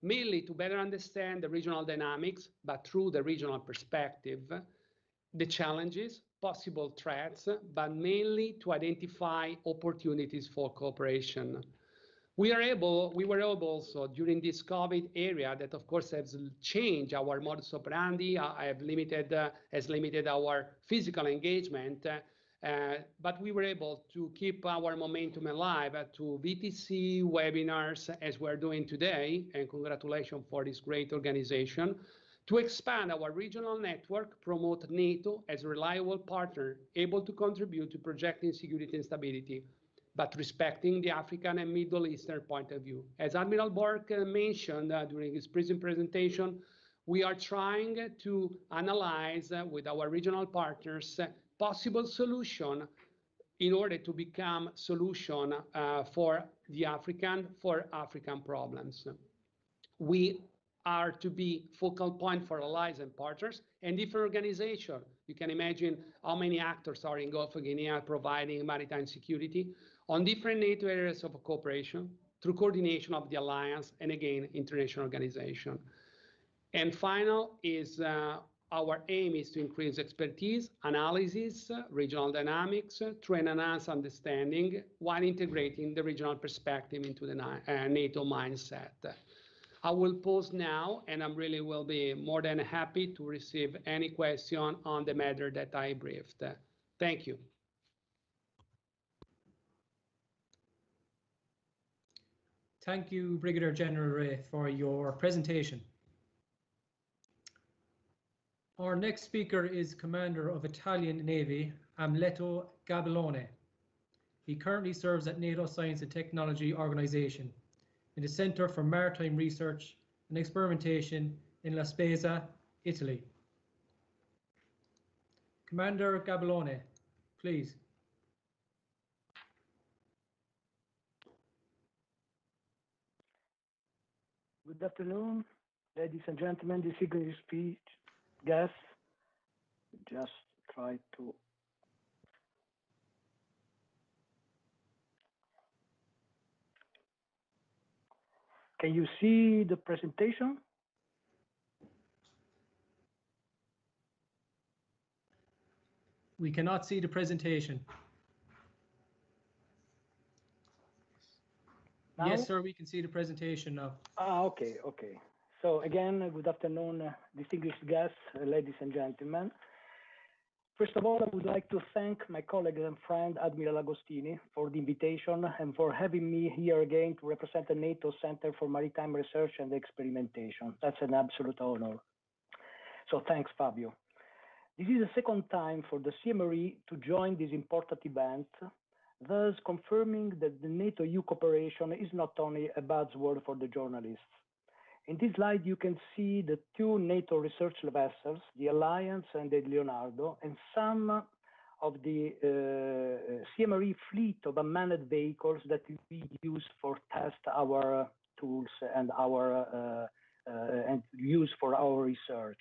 B: mainly to better understand the regional dynamics, but through the regional perspective, the challenges, possible threats, but mainly to identify opportunities for cooperation. We were able also during this COVID area that of course has changed our modus operandi, has limited our physical engagement, but we were able to keep our momentum alive to VTC webinars as we're doing today, and congratulations for this great organization, to expand our regional network, promote NATO as a reliable partner, able to contribute to projecting security and stability, but respecting the African and Middle Eastern point of view. As Admiral Bork mentioned during his presentation, we are trying to analyze with our regional partners possible solution in order to become solution for African problems. We are to be focal point for allies and partners and different organizations. You can imagine how many actors are in Gulf of Guinea providing maritime security on different NATO areas of cooperation through coordination of the alliance and again, international organization. And final is our aim is to increase expertise, analysis, regional dynamics, to enhance understanding while integrating the regional perspective into the NATO mindset. I will pause now, and I really will be more than happy to receive any question on the matter that I briefed. Thank you.
C: Thank you, Brigadier General Ray, for your presentation. Our next speaker is Commander of Italian Navy, Amleto Gabellone. He currently serves at NATO Science and Technology Organization in the Center for Maritime Research and Experimentation in La Spezia, Italy. Commander Gabellone, please.
E: Good afternoon, ladies and gentlemen, distinguished speech guests. Just try to. Can you see the presentation?
C: We cannot see the presentation.
E: Now?
C: Yes, sir, we can see the presentation now.
E: Okay. So again, good afternoon, distinguished guests, ladies and gentlemen. First of all, I would like to thank my colleague and friend, Admiral Agostini, for the invitation and for having me here again to represent the NATO Center for Maritime Research and Experimentation. That's an absolute honor. So thanks, Fabio. This is the second time for the CMRE to join this important event, thus confirming that the NATO-EU cooperation is not only a buzzword for the journalists. In this slide, you can see the two NATO research vessels, the Alliance and the Leonardo, and some of the CMRE fleet of unmanned vehicles that we use for test our tools and our and use for our research.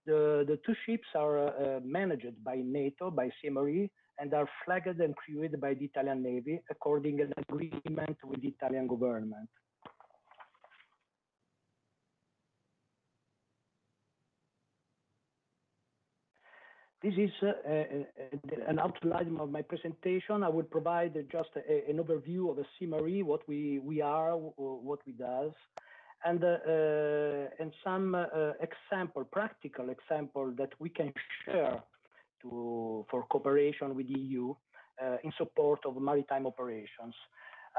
E: The two ships are managed by NATO, by CMRE, and are flagged and crewed by the Italian Navy according to an agreement with the Italian government. This is an outline of my presentation. I will provide just an overview of a CMRE, what we are, what we do, and some practical example that we can share for cooperation with the EU in support of maritime operations.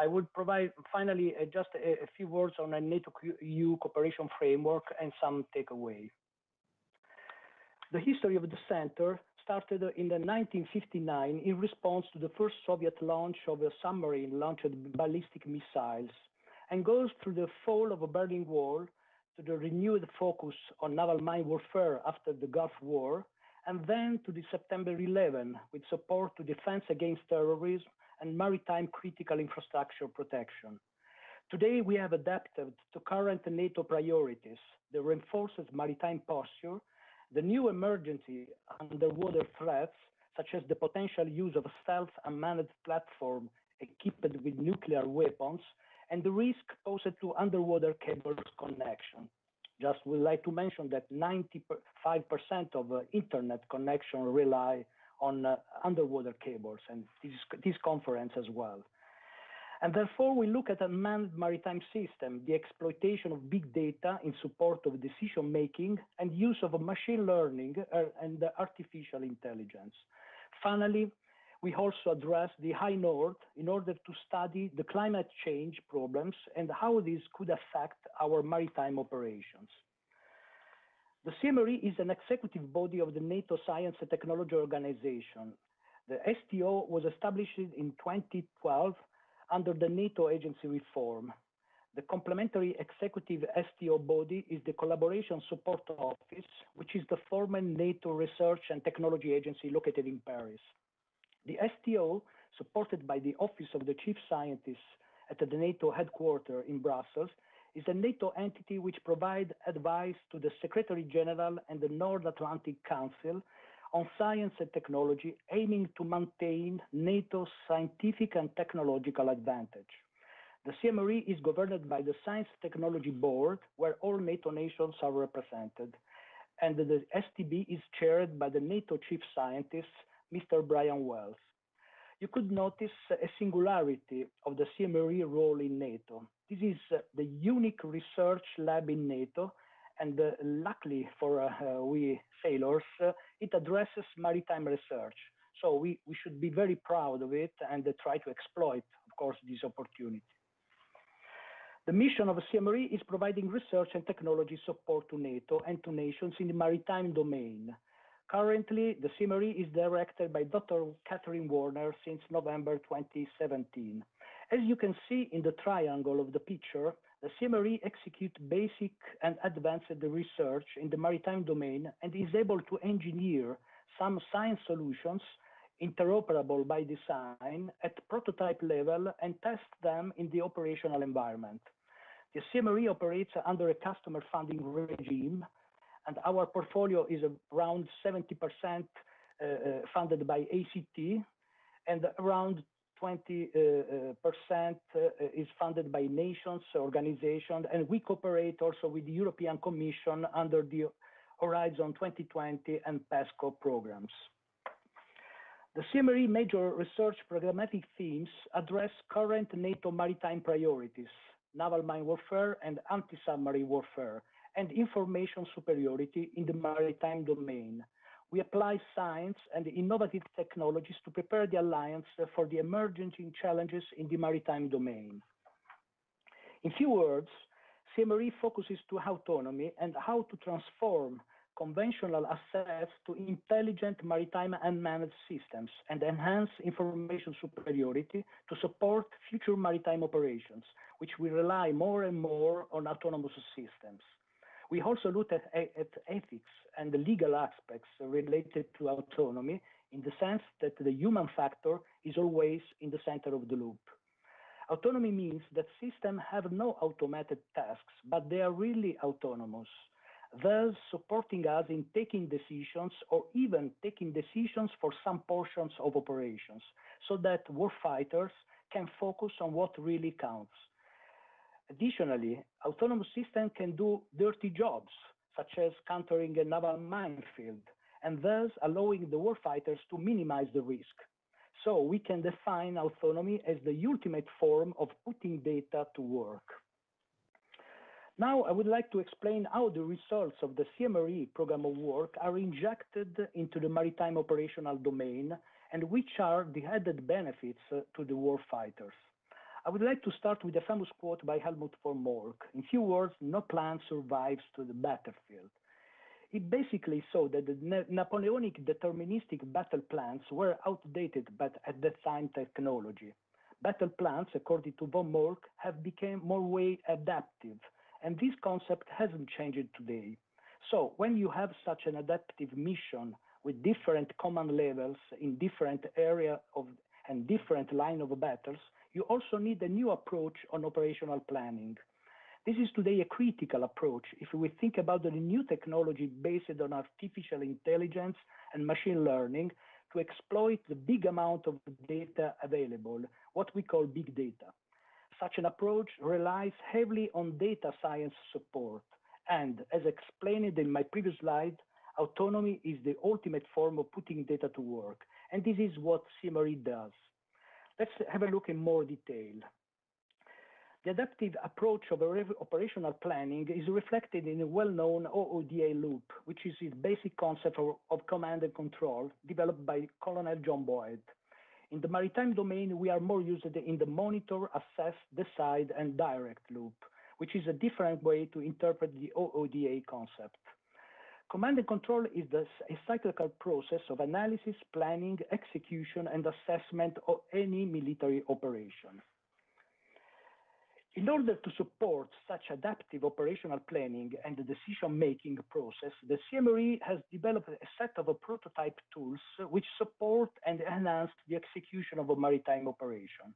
E: I will provide finally just a few words on a NATO-EU cooperation framework and some takeaway. The history of the center started in 1959 in response to the first Soviet launch of a submarine-launched ballistic missiles, and goes through the fall of the Berlin Wall to the renewed focus on naval mine warfare after the Gulf War, and then to the September 11 with support to defense against terrorism and maritime critical infrastructure protection. Today, we have adapted to current NATO priorities, the reinforced maritime posture, the new emergency underwater threats, such as the potential use of a stealth unmanned platform equipped with nuclear weapons, and the risk posed to underwater cables connection. Just would like to mention that 95% of internet connection rely on underwater cables, and this conference as well. And therefore, we look at a manned maritime system, the exploitation of big data in support of decision-making and use of machine learning and artificial intelligence. Finally, we also address the High North in order to study the climate change problems and how these could affect our maritime operations. The CMRE is an executive body of the NATO Science and Technology Organization. The STO was established in 2012 under the NATO agency reform. The complementary executive STO body is the Collaboration Support Office, which is the former NATO Research and Technology Agency located in Paris. The STO, supported by the Office of the Chief Scientist at the NATO headquarters in Brussels, is a NATO entity which provides advice to the Secretary General and the North Atlantic Council on science and technology, aiming to maintain NATO's scientific and technological advantage. The CMRE is governed by the Science Technology Board, where all NATO nations are represented, and the STB is chaired by the NATO Chief Scientist, Mr. Brian Wells. You could notice a singularity of the CMRE role in NATO. This is the unique research lab in NATO, and luckily for we sailors, it addresses maritime research. So we should be very proud of it and try to exploit, of course, this opportunity. The mission of CMRE is providing research and technology support to NATO and to nations in the maritime domain. Currently, the CMRE is directed by Dr. Catherine Warner since November 2017. As you can see in the triangle of the picture, the CMRE executes basic and advanced research in the maritime domain and is able to engineer some science solutions interoperable by design at prototype level and test them in the operational environment. The CMRE operates under a customer funding regime, and our portfolio is around 70% funded by ACT, and around 20% is funded by nations, organizations, and we cooperate also with the European Commission under the Horizon 2020 and PESCO programs. The CMRE major research programmatic themes address current NATO maritime priorities, naval mine warfare and anti-submarine warfare, and information superiority in the maritime domain. We apply science and innovative technologies to prepare the alliance for the emerging challenges in the maritime domain. In few words, CMRE focuses to autonomy and how to transform conventional assets to intelligent maritime unmanned systems and enhance information superiority to support future maritime operations, which will rely more and more on autonomous systems. We also look at ethics and the legal aspects related to autonomy in the sense that the human factor is always in the center of the loop. Autonomy means that systems have no automated tasks, but they are really autonomous, thus supporting us in taking decisions or even taking decisions for some portions of operations, so that warfighters can focus on what really counts. Additionally, autonomous systems can do dirty jobs, such as countering a naval minefield, and thus allowing the warfighters to minimize the risk. So we can define autonomy as the ultimate form of putting data to work. Now, I would like to explain how the results of the CMRE program of work are injected into the maritime operational domain and which are the added benefits to the warfighters. I would like to start with a famous quote by Helmut von Moltke. In few words, no plan survives to the battlefield. He basically saw that the Napoleonic deterministic battle plans were outdated, but at that time technology. Battle plans, according to von Moltke, have become more way adaptive, and this concept hasn't changed today. So when you have such an adaptive mission with different command levels in different areas and different line of battles, you also need a new approach on operational planning. This is today a critical approach if we think about the new technology based on artificial intelligence and machine learning to exploit the big amount of data available, what we call big data. Such an approach relies heavily on data science support. And as explained in my previous slide, autonomy is the ultimate form of putting data to work. And this is what CMRE does. Let's have a look in more detail. The adaptive approach of operational planning is reflected in a well-known OODA loop, which is the basic concept of command and control developed by Colonel John Boyd. In the maritime domain, we are more used in the monitor, assess, decide, and direct loop, which is a different way to interpret the OODA concept. Command and control is a cyclical process of analysis, planning, execution, and assessment of any military operation. In order to support such adaptive operational planning and the decision-making process, the CMRE has developed a set of prototype tools which support and enhance the execution of a maritime operation.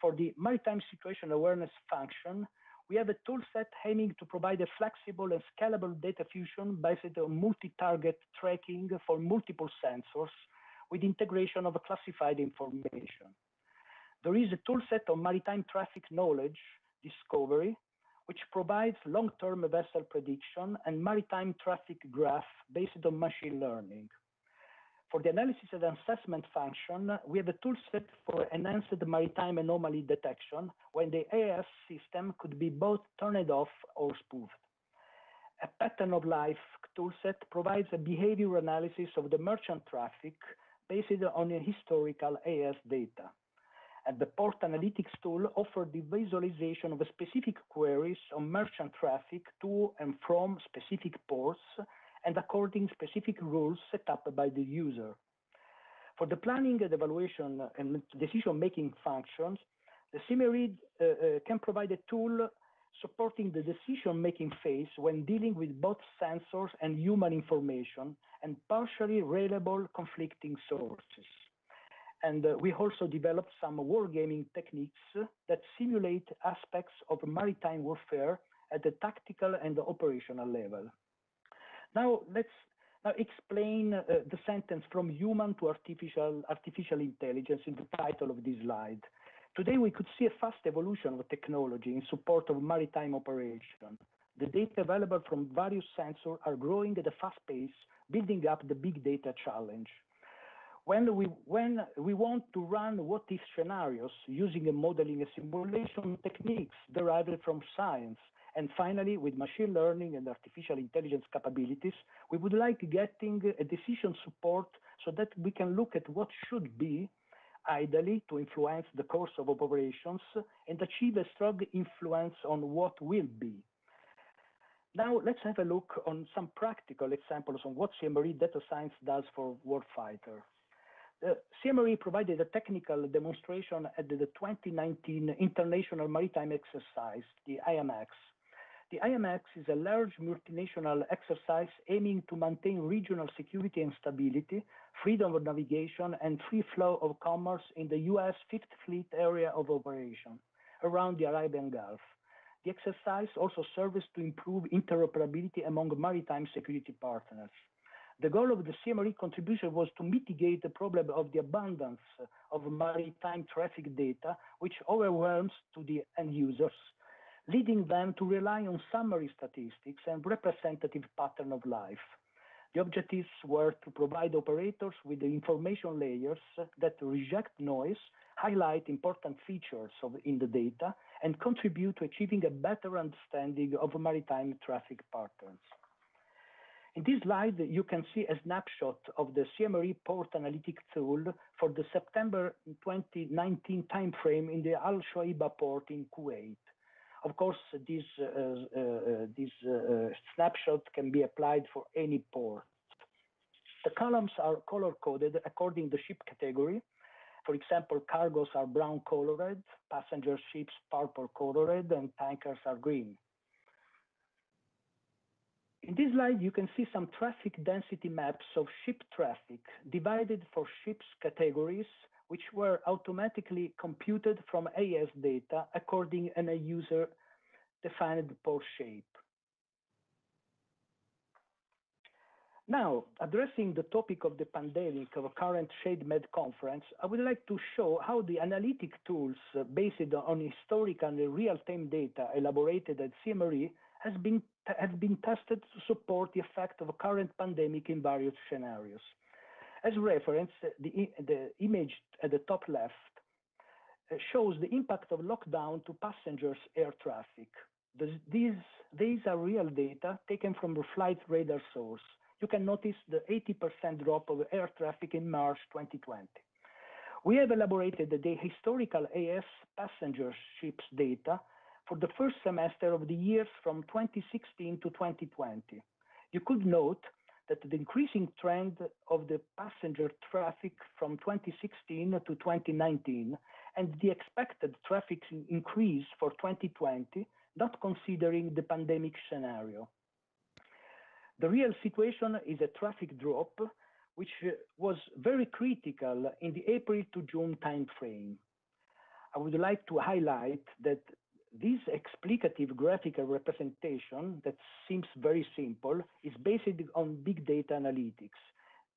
E: For the maritime situation awareness function, we have a tool set aiming to provide a flexible and scalable data fusion based on multi-target tracking for multiple sensors with integration of classified information. There is a tool set of maritime traffic knowledge discovery, which provides long-term vessel prediction and maritime traffic graph based on machine learning. For the analysis and assessment function, we have a tool set for enhanced maritime anomaly detection when the AIS system could be both turned off or spoofed. A pattern of life toolset provides a behavior analysis of the merchant traffic based on historical AIS data. And the port analytics tool offers the visualization of specific queries on merchant traffic to and from specific ports and according specific rules set up by the user. For the planning and evaluation and decision-making functions, the CMRE can provide a tool supporting the decision-making phase when dealing with both sensors and human information and partially reliable conflicting sources. And we also developed some wargaming techniques that simulate aspects of maritime warfare at the tactical and the operational level. Now let's explain the sentence from human to artificial intelligence in the title of this slide. Today we could see a fast evolution of technology in support of maritime operation. The data available from various sensors are growing at a fast pace, building up the big data challenge. When we want to run what-if scenarios using a modeling and simulation techniques derived from science, and finally with machine learning and artificial intelligence capabilities, we would like getting a decision support so that we can look at what should be, ideally to influence the course of operations and achieve a strong influence on what will be. Now let's have a look on some practical examples on what CMRE data science does for warfighter. CMRE provided a technical demonstration at the 2019 International Maritime Exercise, the IMX. The IMX is a large multinational exercise aiming to maintain regional security and stability, freedom of navigation, and free flow of commerce in the U.S. Fifth Fleet area of operation around the Arabian Gulf. The exercise also serves to improve interoperability among maritime security partners. The goal of the CMRE contribution was to mitigate the problem of the abundance of maritime traffic data, which overwhelms to the end users, leading them to rely on summary statistics and representative pattern of life. The objectives were to provide operators with the information layers that reject noise, highlight important features in the data, and contribute to achieving a better understanding of maritime traffic patterns. In this slide, you can see a snapshot of the CMRE port analytics tool for the September 2019 timeframe in the Al Shuaibah port in Kuwait. Of course, this snapshot can be applied for any port. The columns are color-coded according to ship category. For example, cargoes are brown colored, passenger ships purple colored, and tankers are green. In this slide, you can see some traffic density maps of ship traffic divided for ships categories, which were automatically computed from AS data according to a user-defined port shape. Now, addressing the topic of the pandemic of a current ShadeMed conference, I would like to show how the analytic tools based on historical and real-time data elaborated at CMRE have been tested to support the effect of a current pandemic in various scenarios. As reference, the image at the top left shows the impact of lockdown to passengers' air traffic. These are real data taken from the flight radar source. You can notice the 80% drop of air traffic in March 2020. We have elaborated the historical AS passenger ships data for the first semester of the years from 2016 to 2020. You could note that the increasing trend of the passenger traffic from 2016 to 2019 and the expected traffic increase for 2020, not considering the pandemic scenario. The real situation is a traffic drop, which was very critical in the April to June timeframe. I would like to highlight that this explicative graphical representation that seems very simple is based on big data analytics.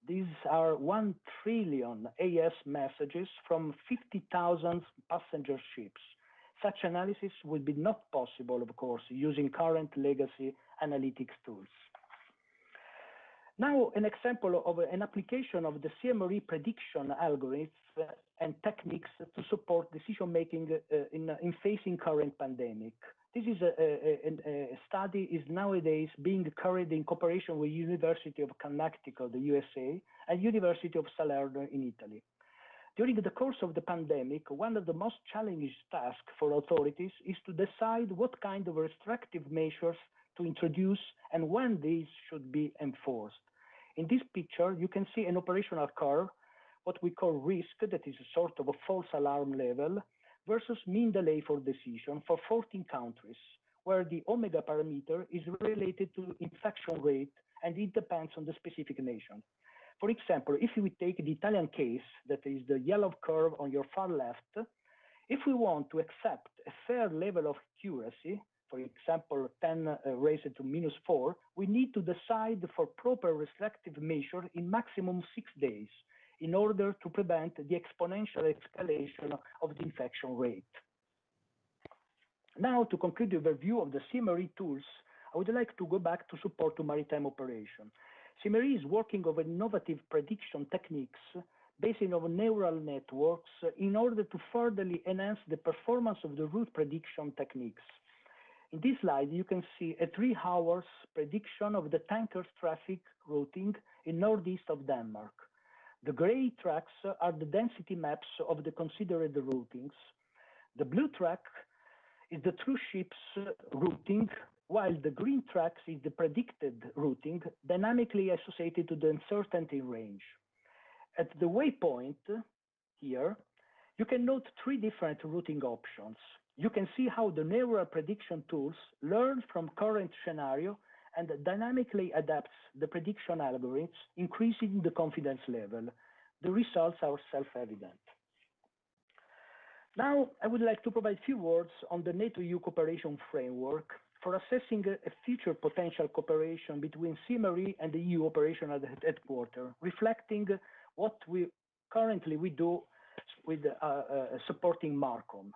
E: These are 1 trillion AS messages from 50,000 passenger ships. Such analysis would be not possible, of course, using current legacy analytics tools. Now, an example of an application of the CMRE prediction algorithms and techniques to support decision-making in facing current pandemic. This is a study is nowadays being carried in cooperation with University of Connecticut, the USA, and University of Salerno in Italy. During the course of the pandemic, one of the most challenging tasks for authorities is to decide what kind of restrictive measures to introduce and when these should be enforced. In this picture, you can see an operational curve, what we call risk, that is a sort of a false alarm level, versus mean delay for decision for 14 countries, where the omega parameter is related to infection rate and it depends on the specific nation. For example, if we take the Italian case, that is the yellow curve on your far left, if we want to accept a fair level of accuracy, for example, 10 raised to -4, we need to decide for proper restrictive measure in maximum 6 days in order to prevent the exponential escalation of the infection rate. Now, to conclude the review of the CMRE tools, I would like to go back to support to maritime operation. CMRE is working on innovative prediction techniques based on neural networks in order to further enhance the performance of the route prediction techniques. In this slide, you can see a 3 hours prediction of the tankers traffic routing in northeast of Denmark. The gray tracks are the density maps of the considered routings. The blue track is the true ships routing, while the green tracks is the predicted routing dynamically associated to the uncertainty range. At the waypoint here, you can note 3 different routing options. You can see how the neural prediction tools learn from current scenario and dynamically adapts the prediction algorithms, increasing the confidence level. The results are self-evident. Now, I would like to provide a few words on the NATO-EU cooperation framework for assessing a future potential cooperation between CMRE and the EU operational headquarters, reflecting what we currently do with supporting MARCOM.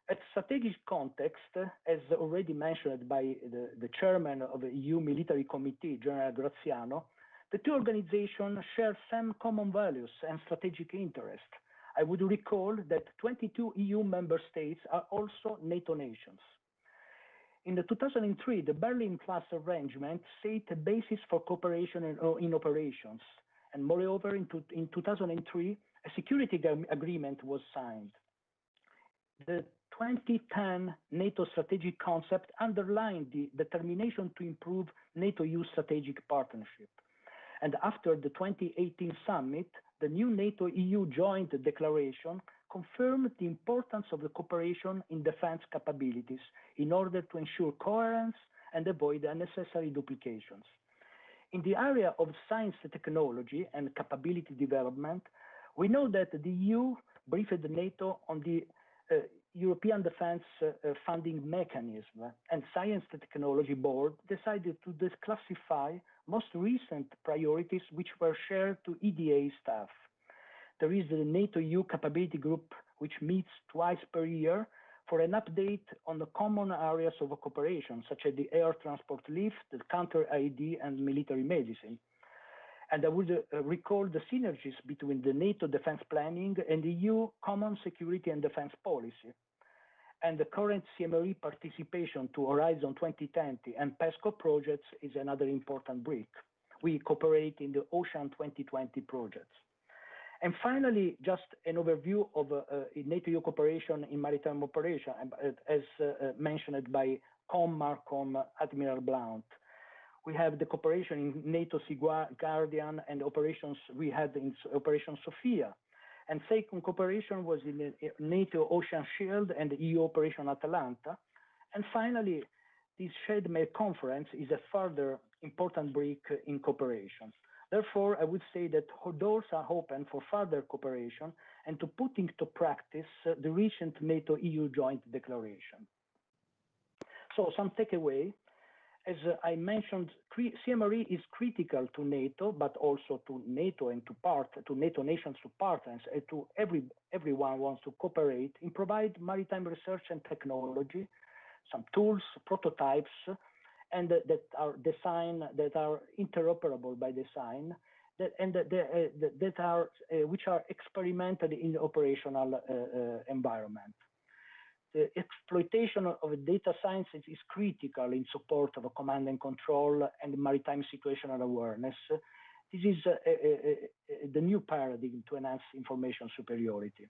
E: At strategic context, as already mentioned by the chairman of the EU Military Committee, General Graziano, the two organizations share some common values and strategic interests. I would recall that 22 EU member states are also NATO nations. In the 2003, the Berlin Plus arrangement set a basis for cooperation in operations. And moreover, in 2003, a security agreement was signed. The 2010 NATO strategic concept underlined the determination to improve NATO-EU strategic partnership. And after the 2018 summit, the new NATO-EU joint declaration confirmed the importance of the cooperation in defense capabilities in order to ensure coherence and avoid unnecessary duplications. In the area of science and technology and capability development, we know that the EU briefed NATO on the European Defence Funding Mechanism, and Science and Technology Board decided to declassify most recent priorities which were shared to EDA staff. There is the NATO-EU Capability Group, which meets twice per year for an update on the common areas of cooperation, such as the air transport lift, the counter-IED, and military medicine. And I would recall the synergies between the NATO defense planning and the EU Common Security and Defense Policy. And the current CMRE participation to Horizon 2020 and PESCO projects is another important brick. We cooperate in the Ocean 2020 projects. And finally, just an overview of NATO-EU cooperation in maritime operation, as mentioned by COM-MARCOM Admiral Blount. We have the cooperation in NATO Sea Guardian and operations we had in Operation Sophia. And second cooperation was in the NATO Ocean Shield and the EU Operation Atalanta. And finally, this SHADME conference is a further important brick in cooperation. Therefore, I would say that doors are open for further cooperation and to put into practice the recent NATO-EU joint declaration. So some takeaway. As I mentioned, CMRE is critical to NATO, but also to NATO and to NATO nations, to partners, and to everyone wants to cooperate and provide maritime research and technology, some tools, prototypes, and that are designed, that are interoperable by design, which are experimented in the operational environment. The exploitation of data sciences is critical in support of a command and control and maritime situational awareness. This is the new paradigm to enhance information superiority.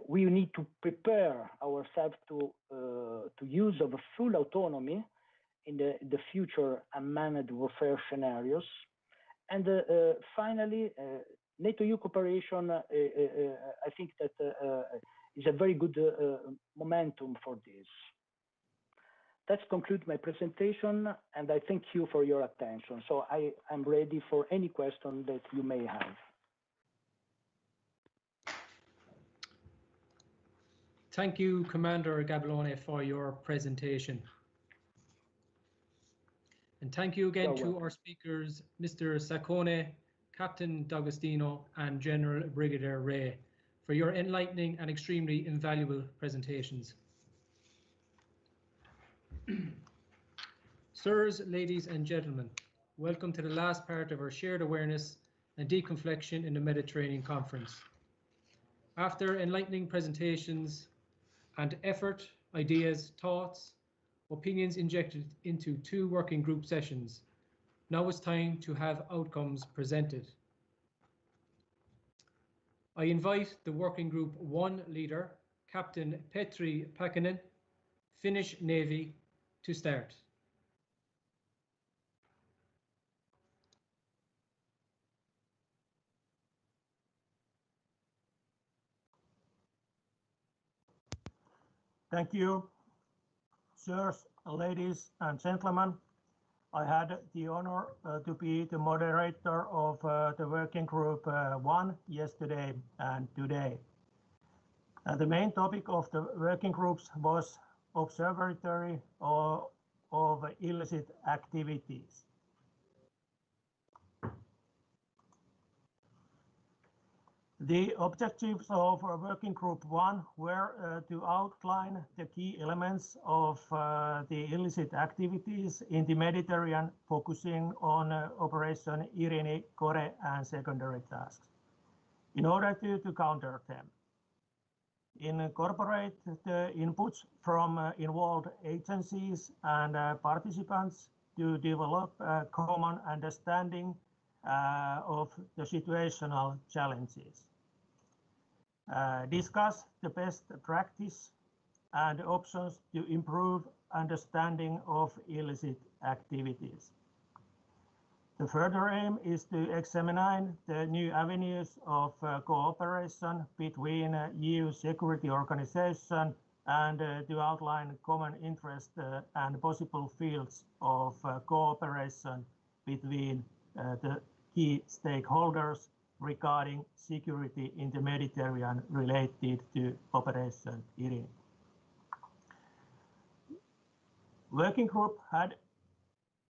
E: We need to prepare ourselves to use of full autonomy in the future unmanned warfare scenarios. And finally, NATO-EU cooperation, I think that is a very good momentum for this. That concludes my presentation, and I thank you for your attention. So I am ready for any question that you may have.
C: Thank you, Commander Gabellone, for your presentation. And thank you again to our speakers, Mr. Saccone, Captain D'Agostino, and General Brigadier Ray, for your enlightening and extremely invaluable presentations. Sirs, ladies and gentlemen, welcome to the last part of our shared awareness and deconfliction in the Mediterranean Conference. After enlightening presentations and effort, ideas, thoughts, opinions injected into 2 working group sessions, now it's time to have outcomes presented. I invite the Working Group 1 leader, Captain Petri Pakkanen, Finnish Navy, to start.
F: Thank you, sirs, ladies and gentlemen. I had the honor to be the moderator of the working group 1 yesterday and today. The main topic of the working groups was observatory of illicit activities. The objectives of Working Group 1 were to outline the key elements of the illicit activities in the Mediterranean, focusing on Operation Irene, Core, and secondary tasks, in order to counter them. Incorporate the inputs from involved agencies and participants to develop a common understanding of the situational challenges. Discuss the best practice and options to improve understanding of illicit activities. The further aim is to examine the new avenues of cooperation between EU security organizations and to outline common interest and possible fields of cooperation between the key stakeholders regarding security in the Mediterranean related to Operation Irene. Working group had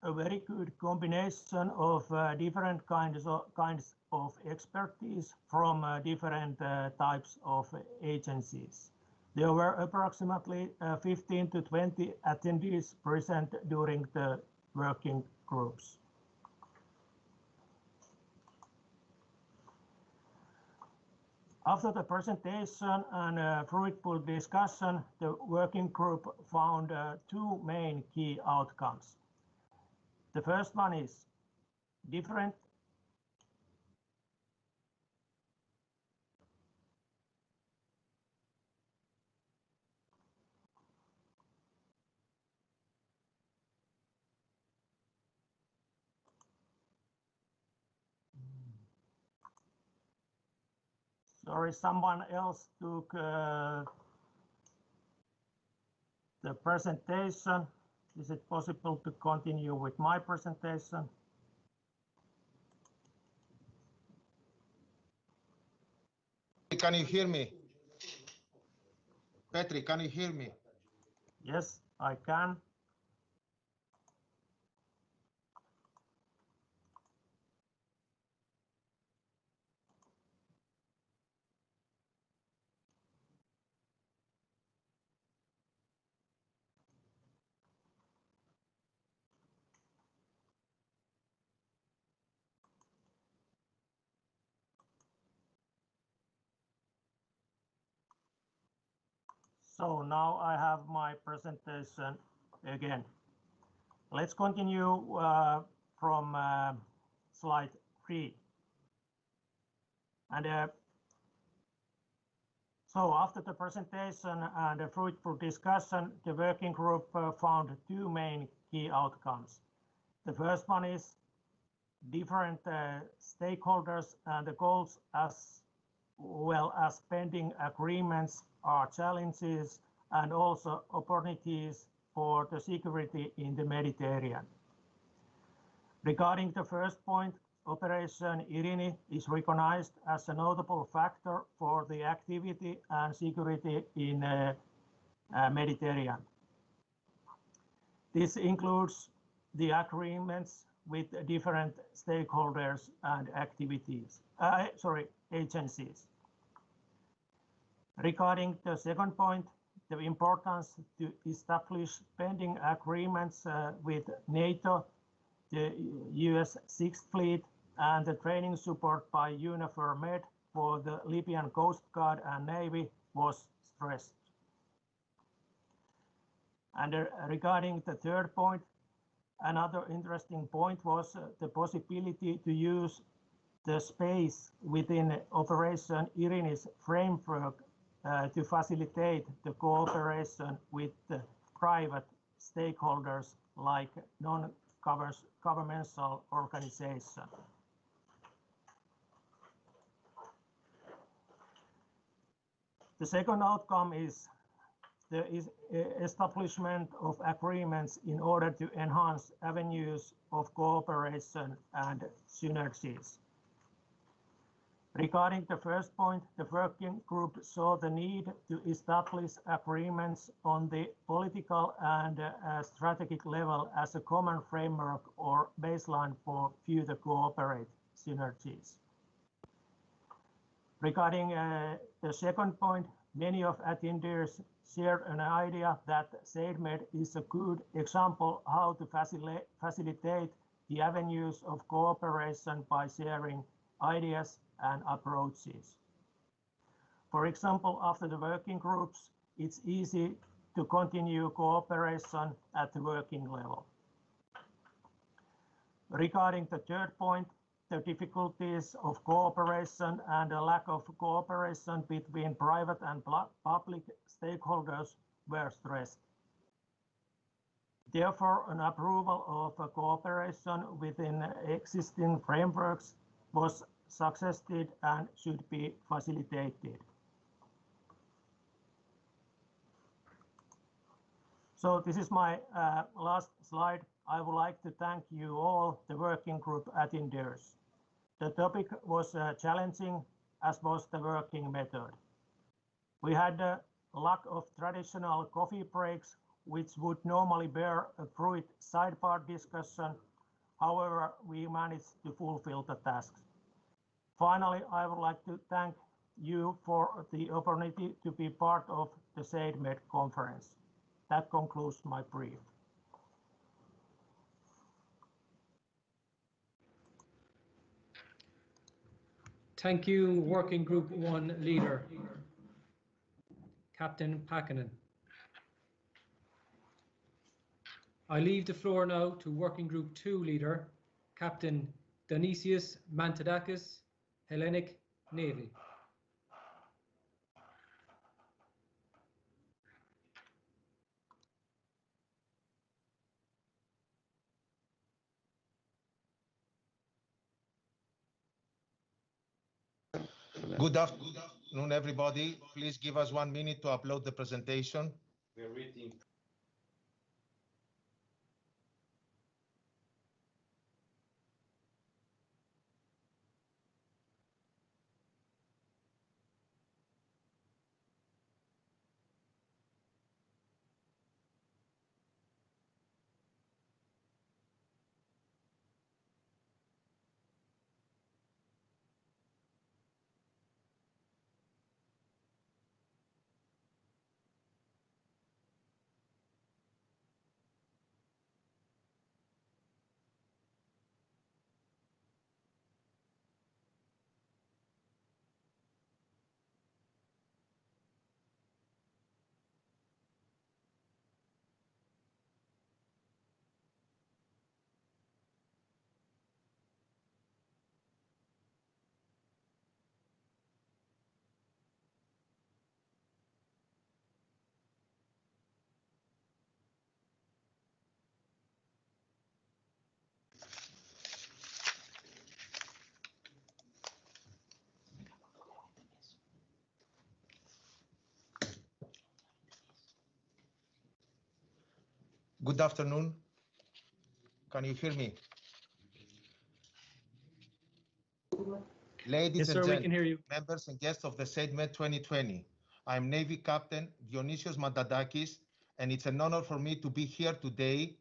F: a very good combination of different kinds of expertise from different types of agencies. There were approximately 15 to 20 attendees present during the working groups. After the presentation and fruitful discussion, the working group found two main key outcomes. The first one is different Sorry, someone else took the presentation. Is it possible to continue with my presentation?
G: Can you hear me? Petri, can you hear me?
F: Yes, I can. So now I have my presentation again. Let's continue from slide 3. And so after the presentation and a fruitful discussion, the working group found two main key outcomes. The first one is different stakeholders and the goals as well as pending agreements are challenges and also opportunities for the security in the Mediterranean. Regarding the first point, Operation Irene is recognized as a notable factor for the activity and security in Mediterranean. This includes the agreements with different stakeholders and agencies. Regarding the second point, the importance to establish pending agreements with NATO, the US 6th Fleet, and the training support by UNIFOR Med for the Libyan Coast Guard and Navy was stressed. And regarding the third point, another interesting point was the possibility to use the space within Operation Irene's framework to facilitate the cooperation with the private stakeholders like non-governmental organizations. The second outcome is the establishment of agreements in order to enhance avenues of cooperation and synergies. Regarding the first point, the working group saw the need to establish agreements on the political and strategic level as a common framework or baseline for future cooperate synergies. Regarding the second point, many of attendees shared an idea that SaidMed is a good example how to facilitate the avenues of cooperation by sharing ideas and approaches. For example, after the working groups, it's easy to continue cooperation at the working level. Regarding the third point, the difficulties of cooperation and a lack of cooperation between private and public stakeholders were stressed. Therefore, an approval of cooperation within existing frameworks was suggested and should be facilitated. So this is my last slide. I would like to thank you all, the working group attendees. The topic was challenging, as was the working method. We had a lack of traditional coffee breaks, which would normally bear a fruit sidebar discussion. However, we managed to fulfill the tasks. Finally, I would like to thank you for the opportunity to be part of the SaidMed conference. That concludes my brief.
C: Thank you, Working Group 1 leader, Captain Pakkanen. I leave the floor now to Working Group 2 leader, Captain Dionysius Mantadakis, Hellenic Navy.
G: Good afternoon, everybody. Please give us 1 minute to upload the presentation. We're waiting. Good afternoon. Can you hear me? Ladies
C: Yes,
G: and
C: sir, we
G: gentlemen,
C: can hear you.
G: members and guests of the SaidMed 2020. I'm Navy Captain Dionysios Mantadakis, and it's an honor for me to be here today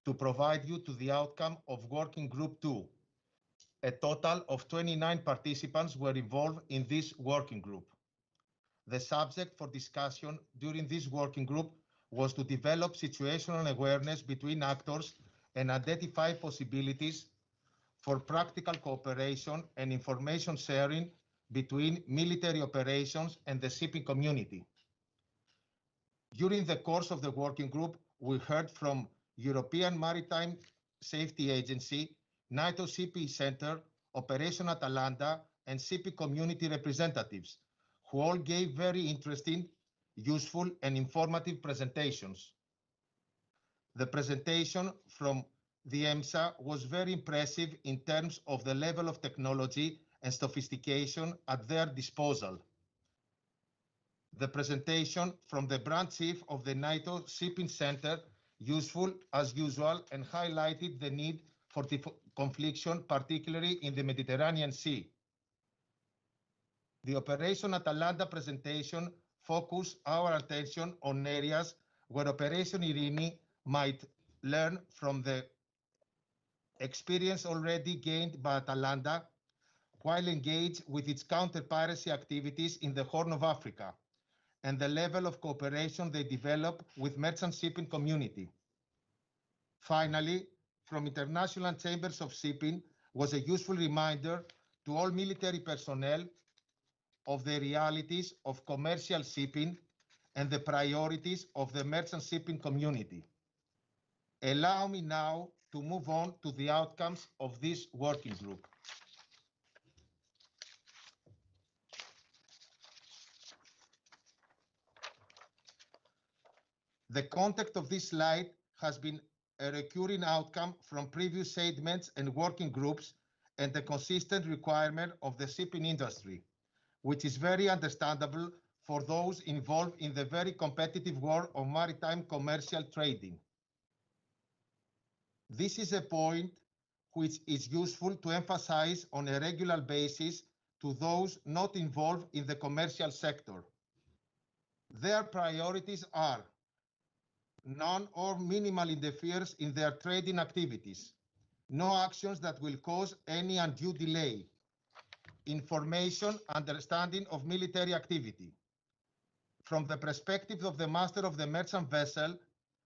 G: to provide you to the outcome of Working Group 2. A total of 29 participants were involved in this working group. The subject for discussion during this working group was to develop situational awareness between actors and identify possibilities for practical cooperation and information sharing between military operations and the shipping community. During the course of the working group, we heard from European Maritime Safety Agency, NATO Shipping Center, Operation Atalanta, and shipping community representatives, who all gave very interesting, useful, and informative presentations. The presentation from the EMSA was very impressive in terms of the level of technology and sophistication at their disposal. the presentation from the branch chief of the NATO Shipping Center useful as usual and highlighted the need for confliction, particularly in the Mediterranean Sea. The Operation Atalanta presentation focused our attention on areas where Operation Irini might learn from the experience already gained by Atalanta while engaged with its counter-piracy activities in the Horn of Africa and the level of cooperation they develop with merchant shipping community. Finally, from international chambers of shipping was a useful reminder to all military personnel of the realities of commercial shipping and the priorities of the merchant shipping community. Allow me now to move on to the outcomes of this working group. The content of this slide has been a recurring outcome from previous statements and working groups and the consistent requirement of the shipping industry, which is very understandable for those involved in the very competitive war of maritime commercial trading. This is a point which is useful to emphasize on a regular basis to those not involved in the commercial sector. Their priorities are none or minimal interference in their trading activities, no actions that will cause any undue delay, information, understanding of military activity. From the perspective of the master of the merchant vessel,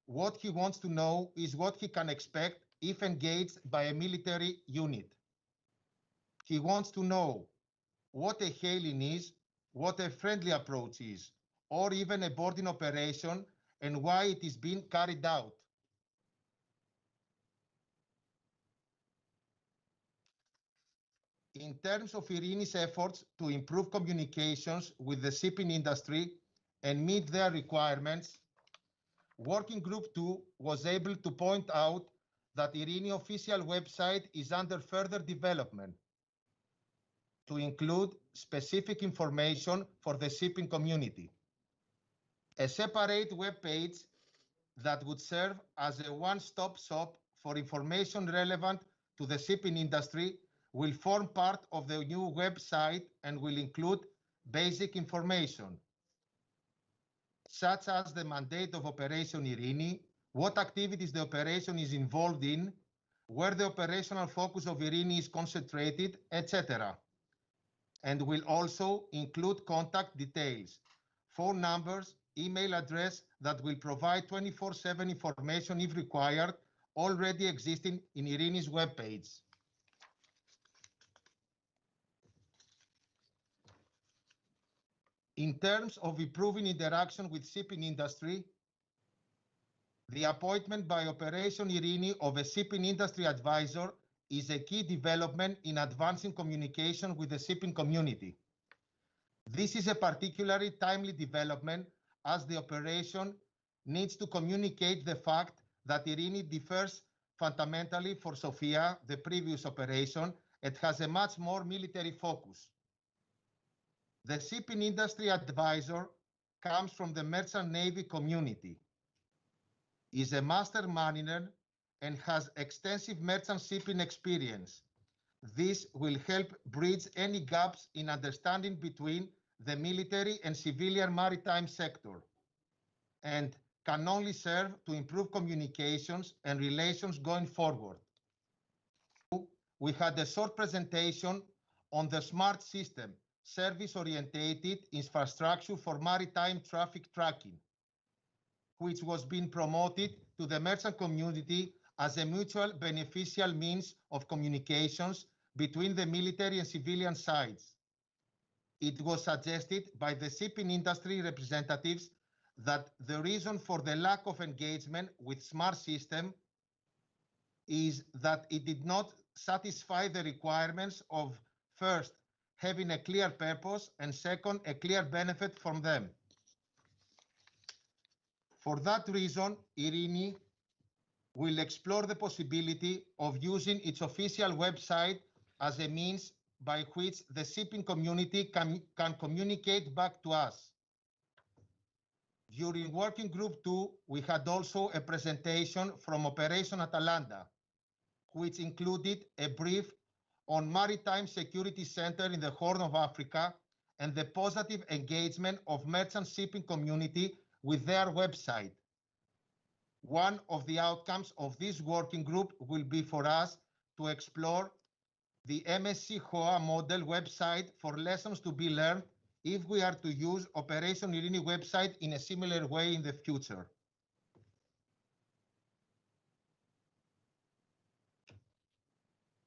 G: what he wants to know is what he can expect if engaged by a military unit. He wants to know what a hailing is, what a friendly approach is, or even a boarding operation and why it is being carried out. In terms of Irini's efforts to improve communications with the shipping industry and meet their requirements, Working Group 2 was able to point out that Irini official website is under further development to include specific information for the shipping community. A separate web page that would serve as a one-stop shop for information relevant to the shipping industry will form part of the new website and will include basic information, such as the mandate of Operation Irini, what activities the operation is involved in, where the operational focus of Irini is concentrated, etc. And will also include contact details, phone numbers, email address that will provide 24/7 information if required, already existing in Irini's webpage. In terms of improving interaction with shipping industry, the appointment by Operation Irini of a shipping industry advisor is a key development in advancing communication with the shipping community. This is a particularly timely development as the operation needs to communicate the fact that Irini differs fundamentally for Sophia, the previous operation, and has a much more military focus. The shipping industry advisor comes from the merchant navy community, is a master mariner, and has extensive merchant shipping experience. This will help bridge any gaps in understanding between the military and civilian maritime sector, and can only serve to improve communications and relations going forward. We had a short presentation on the SMART system, service-oriented infrastructure for maritime traffic tracking, which was being promoted to the merchant community as a mutual beneficial means of communications between the military and civilian sides. It was suggested by the shipping industry representatives that the reason for the lack of engagement with SMART system is that it did not satisfy the requirements of, first, having a clear purpose, and second, a clear benefit from them. For that reason, Irini will explore the possibility of using its official website as a means by which the shipping community can communicate back to us. During Working Group 2, we had also a presentation from Operation Atalanta, which included a brief on Maritime Security Center in the Horn of Africa and the positive engagement of merchant shipping community with their website. One of the outcomes of this working group will be for us to explore the MSC HOA model website for lessons to be learned if we are to use Operation Irini website in a similar way in the future.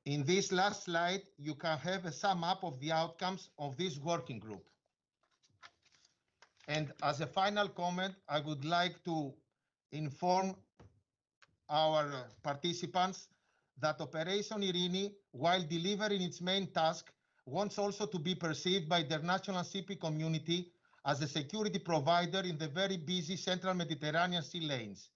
G: In this last slide, you can have a sum up of the outcomes of this working group. And as a final comment, I would like to inform our participants that Operation Irini, while delivering its main task, wants also to be perceived by the international shipping community as a security provider in the very busy central Mediterranean sea lanes.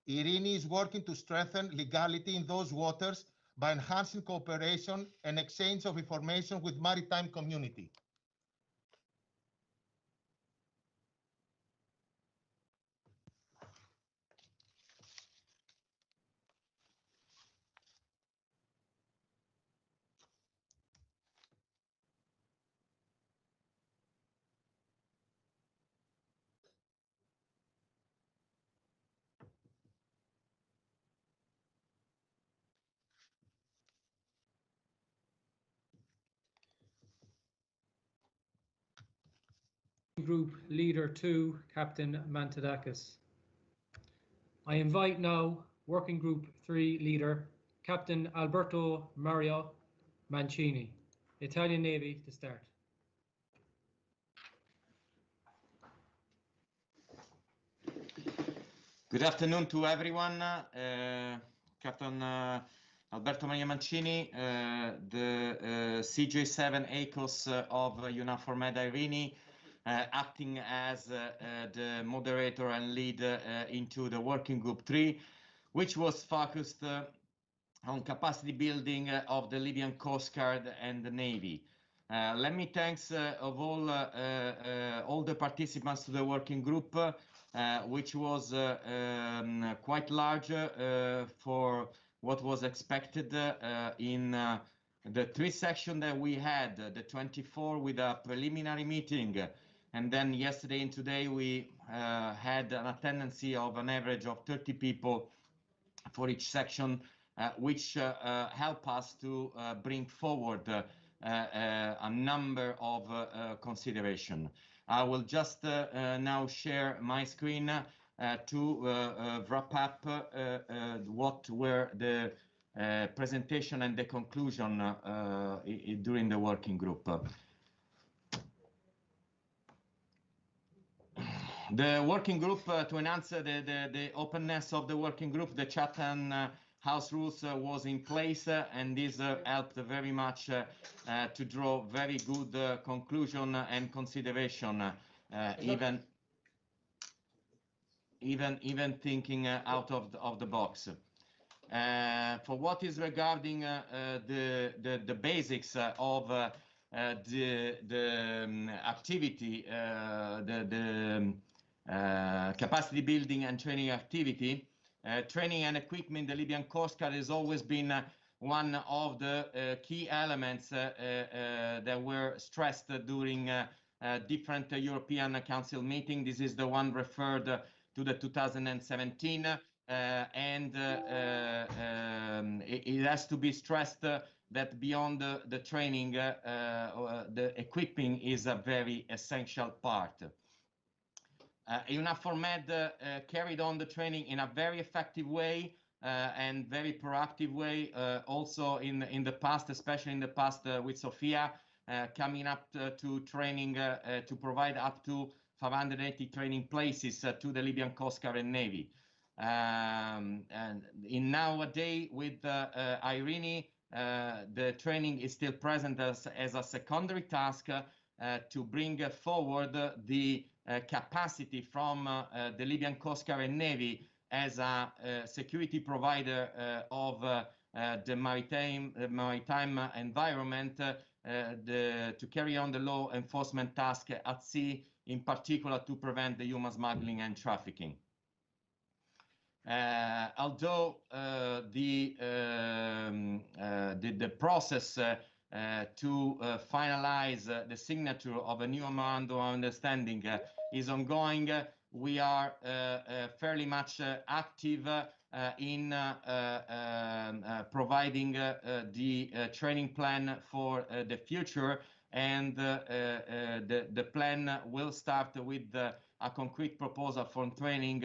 G: Irini is working to strengthen legality in those waters by enhancing cooperation and exchange of information with maritime community.
C: Group Leader 2, Captain Mantadakis. I invite now Working Group 3 Leader, Captain Alberto Mario Mancini, Italian Navy, to start.
H: Good afternoon to everyone. Captain Alberto Maria Mancini, the CJ7 ACOS of UNAVFOR Med Irini, acting as the moderator and lead into the Working Group 3, which was focused on capacity building of the Libyan Coast Guard and the Navy. Let me thanks of all the participants to the working group, which was quite large for what was expected in the 3 sections that we had, the 24 with a preliminary meeting, and then yesterday and today we had an attendance of an average of 30 people for each section, which help us to bring forward a number of consideration. I will just now share my screen to wrap up what were the presentation and the conclusion during the working group. The working group, to enhance the openness of the working group, the chat and house rules was in place, and this helped very much to draw very good conclusion and consideration, even thinking out of the box. For what is regarding the basics of the activity, the capacity building and training activity, training and equipment in the Libyan Coast Guard has always been one of the key elements that were stressed during different European Council meetings. This is the one referred to the 2017, and it has to be stressed that beyond the training, the equipping is a very essential part. UNAVFOR Med carried on the training in a very effective way and very proactive way, also in the past, especially in the past with Sofia, coming up to training to provide up to 580 training places to the Libyan Coast Guard and Navy. And in nowadays with Irini, the training is still present as a secondary task to bring forward the capacity from the Libyan Coast Guard and Navy as a security provider of the maritime environment, to carry on the law enforcement task at sea in particular to prevent the human smuggling and trafficking. Although the process to finalize the signature of a new memorandum of understanding is ongoing, we are fairly much active in providing the training plan for the future, and the plan will start with a concrete proposal for training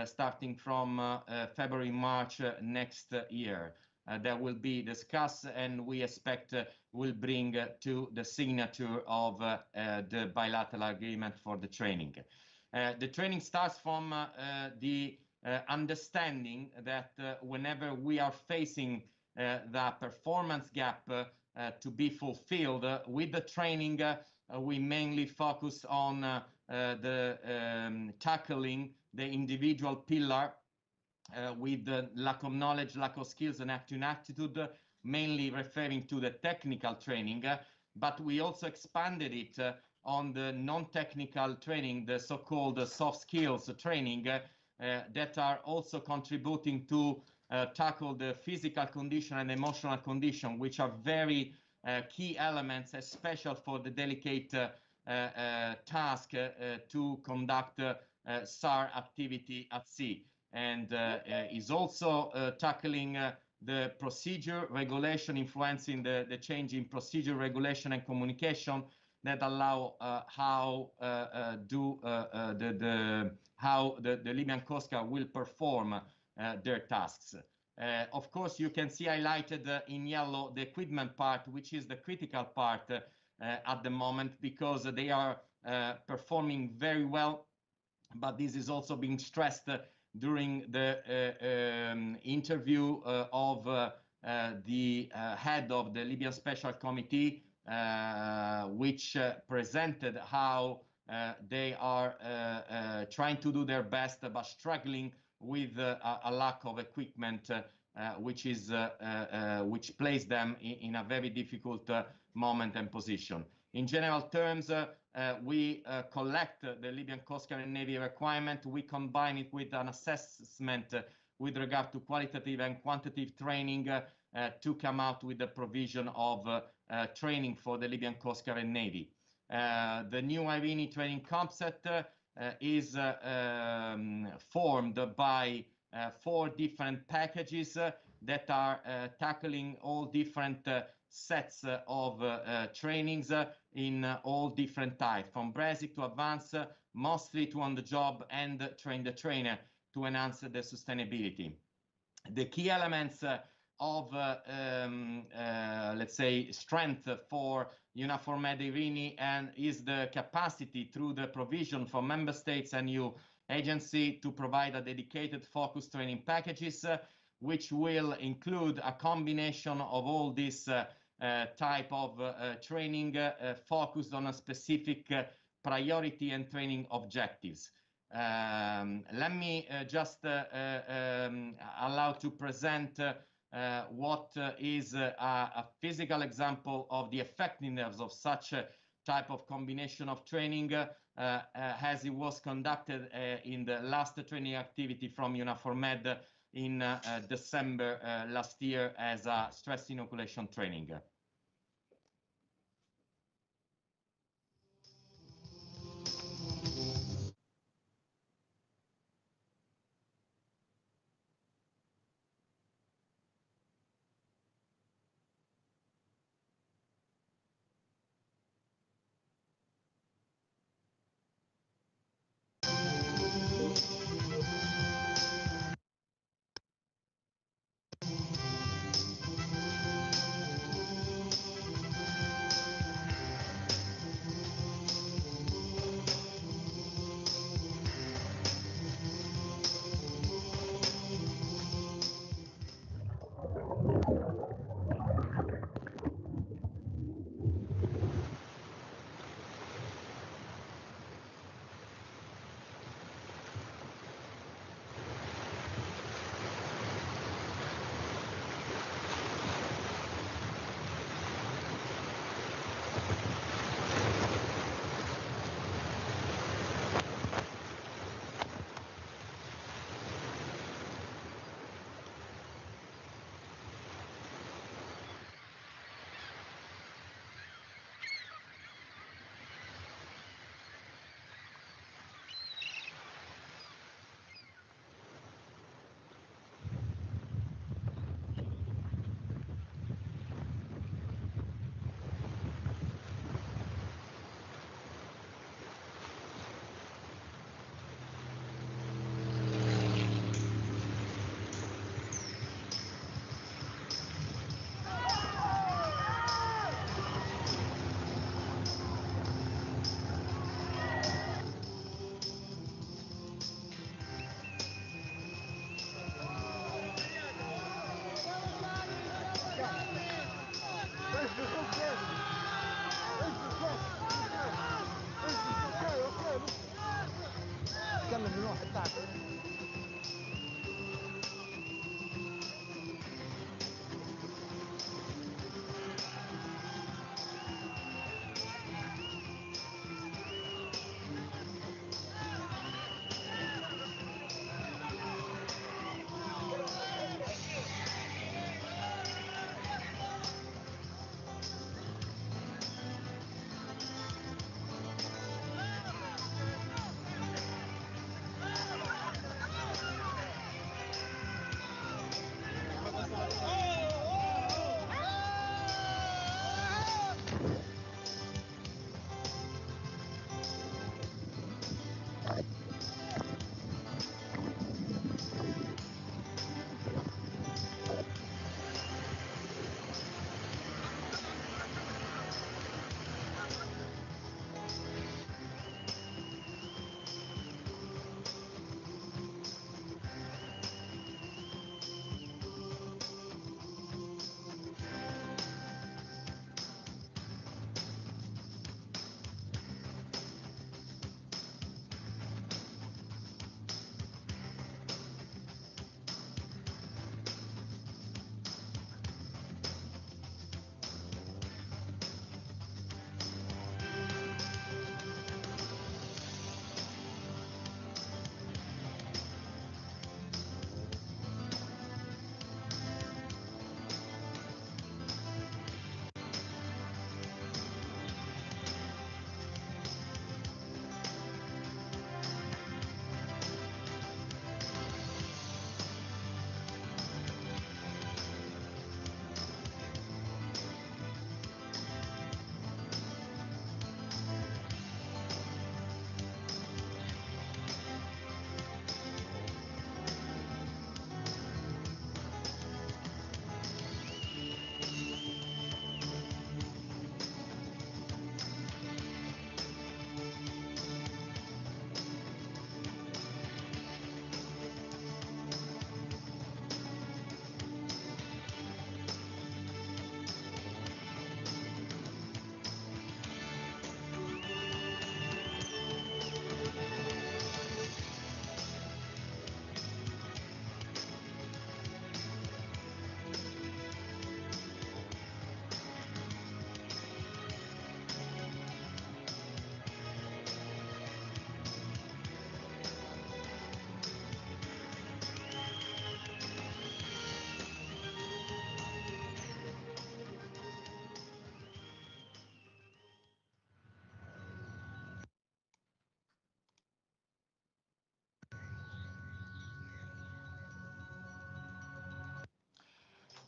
H: starting from February, March next year. That will be discussed, and we expect will bring to the signature of the bilateral agreement for the training. The training starts from the understanding that whenever we are facing the performance gap to be fulfilled with the training, we mainly focus on tackling the individual pillar with the lack of knowledge, lack of skills, and attitude, mainly referring to the technical training, but we also expanded it on the non-technical training, the so-called soft skills training, that are also contributing to tackle the physical condition and emotional condition, which are very key elements, especially for the delicate task to conduct SAR activity at sea. And is also tackling the procedure regulation, influencing the change in procedure regulation and communication that allow how the Libyan Coast Guard will perform their tasks. Of course, you can see highlighted in yellow the equipment part, which is the critical part at the moment, because they are performing very well, but this is also being stressed during the interview of the head of the Libyan Special Committee, which presented how they are trying to do their best, but struggling with a lack of equipment, which places them in a very difficult moment and position. In general terms, we collect the Libyan Coast Guard and Navy requirement. We combine it with an assessment with regard to qualitative and quantitative training to come out with the provision of training for the Libyan Coast Guard and Navy. The new IRINI training concept is formed by 4 different packages that are tackling all different sets of trainings in all different types, from basic to advanced, mostly to on the job and train the trainer to enhance the sustainability. The key elements of, let's say, strength for EUNAVFOR Med IRINI and is the capacity through the provision for member states and EU agency to provide a dedicated focused training packages, which will include a combination of all these type of training focused on a specific priority and training objectives. Let me just allow to present what is a physical example of the effectiveness of such a type of combination of training as it was conducted in the last training activity from EUNAVFOR Med in December last year as a stress inoculation training.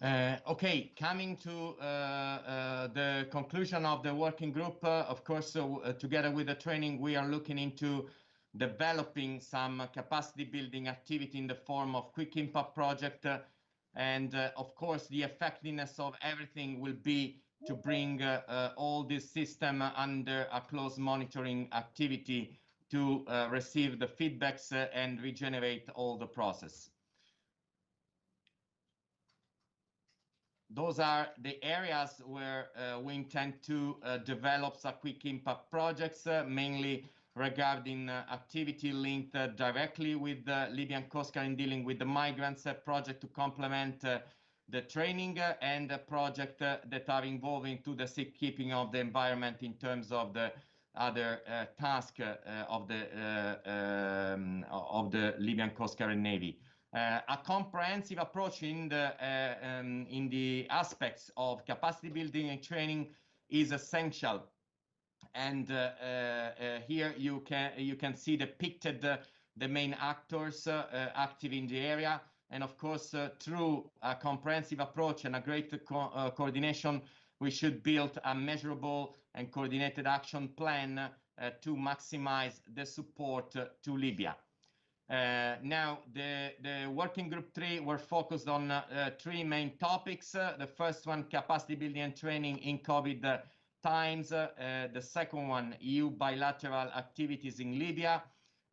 H: Okay, coming to the conclusion of the working group, of course, together with the training, we are looking into developing some capacity building activity in the form of quick impact project. And of course, the effectiveness of everything will be to bring all this system under a close monitoring activity to receive the feedbacks and regenerate all the process. Those are the areas where we intend to develop some quick impact projects, mainly regarding activity linked directly with the Libyan Coast Guard in dealing with the migrants, project to complement the training, and a project that are involving to the safekeeping of the environment in terms of the other task of the Libyan Coast Guard and Navy. A comprehensive approach in the aspects of capacity building and training is essential. And here you can see depicted the main actors active in the area. And of course, through a comprehensive approach and a great coordination, we should build a measurable and coordinated action plan to maximize the support to Libya. Now, the working group 3 were focused on 3 main topics. The first one, capacity building and training in COVID times. The second one, EU bilateral activities in Libya.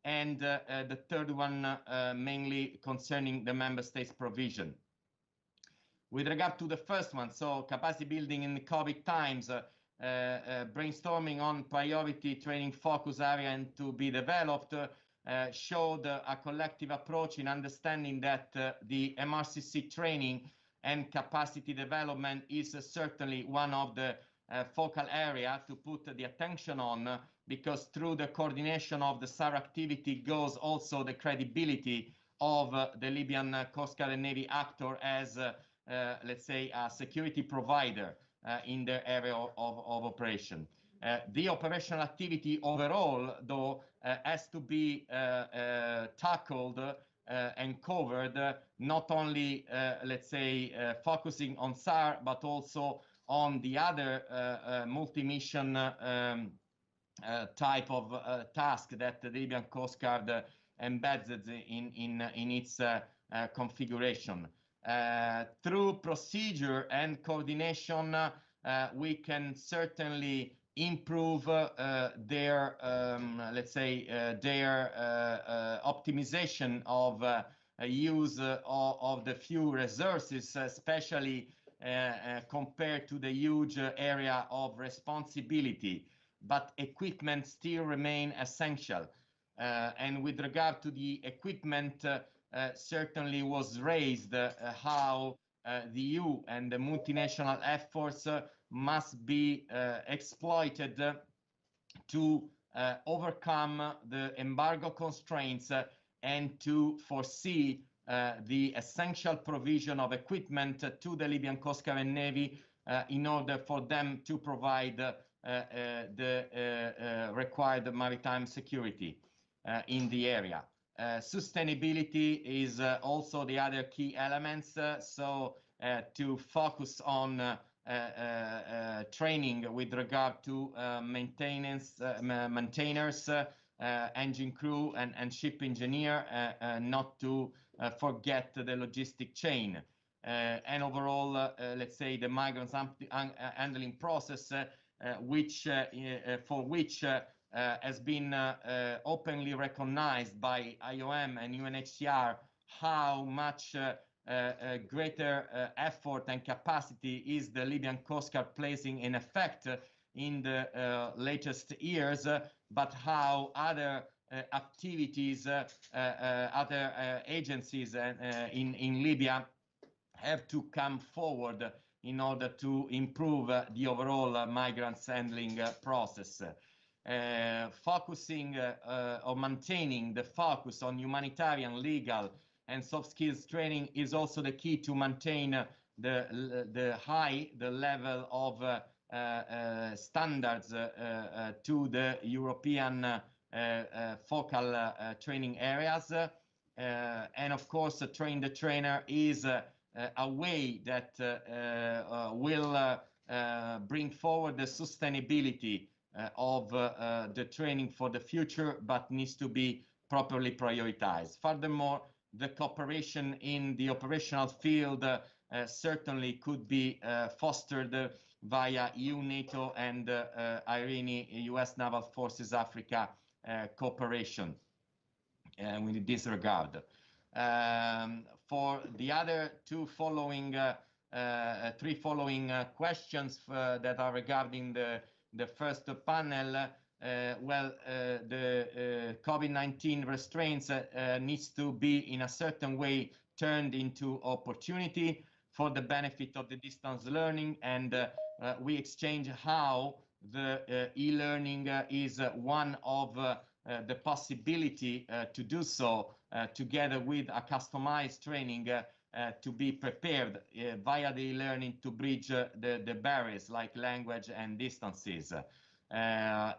H: And the third one, mainly concerning the member states' provision. With regard to the first one, so capacity building in the COVID times, brainstorming on priority training focus area and to be developed, showed a collective approach in understanding that the MRCC training and capacity development is certainly one of the focal area to put the attention on, because through the coordination of the SAR activity goes also the credibility of the Libyan Coast Guard and Navy actor as, let's say, a security provider in their area of operation. The operational activity overall, though, has to be tackled and covered, not only, let's say, focusing on SAR, but also on the other multi-mission type of task that the Libyan Coast Guard embeds in its configuration. Through procedure and coordination, we can certainly improve their, let's say, their optimization of use of the few resources, especially compared to the huge area of responsibility. But equipment still remain essential. And with regard to the equipment, certainly was raised how the EU and the multinational efforts must be exploited to overcome the embargo constraints and to foresee the essential provision of equipment to the Libyan Coast Guard and Navy in order for them to provide the required maritime security in the area. Sustainability is also the other key elements, so to focus on training with regard to maintainers, engine crew and ship engineer, not to forget the logistic chain. And overall, let's say the migrants handling process, for which has been openly recognized by IOM and UNHCR how much greater effort and capacity is the Libyan Coast Guard placing in effect in the latest years, but how other activities, other agencies in Libya have to come forward in order to improve the overall migrants handling process. Focusing or maintaining the focus on humanitarian, legal, and soft skills training is also the key to maintain the level of standards to the European focal training areas. And of course, train the trainer is a way that will bring forward the sustainability of the training for the future, but needs to be properly prioritized. Furthermore, the cooperation in the operational field certainly could be fostered via EU, NATO, and IRINI, US Naval Forces Africa cooperation in this regard. For the other three following questions that are regarding the first panel, the COVID-19 restraints needs to be in a certain way turned into opportunity for the benefit of the distance learning, and we exchange how the e-learning is one of the possibility to do so together with a customized training to be prepared via the e-learning to bridge the barriers like language and distances.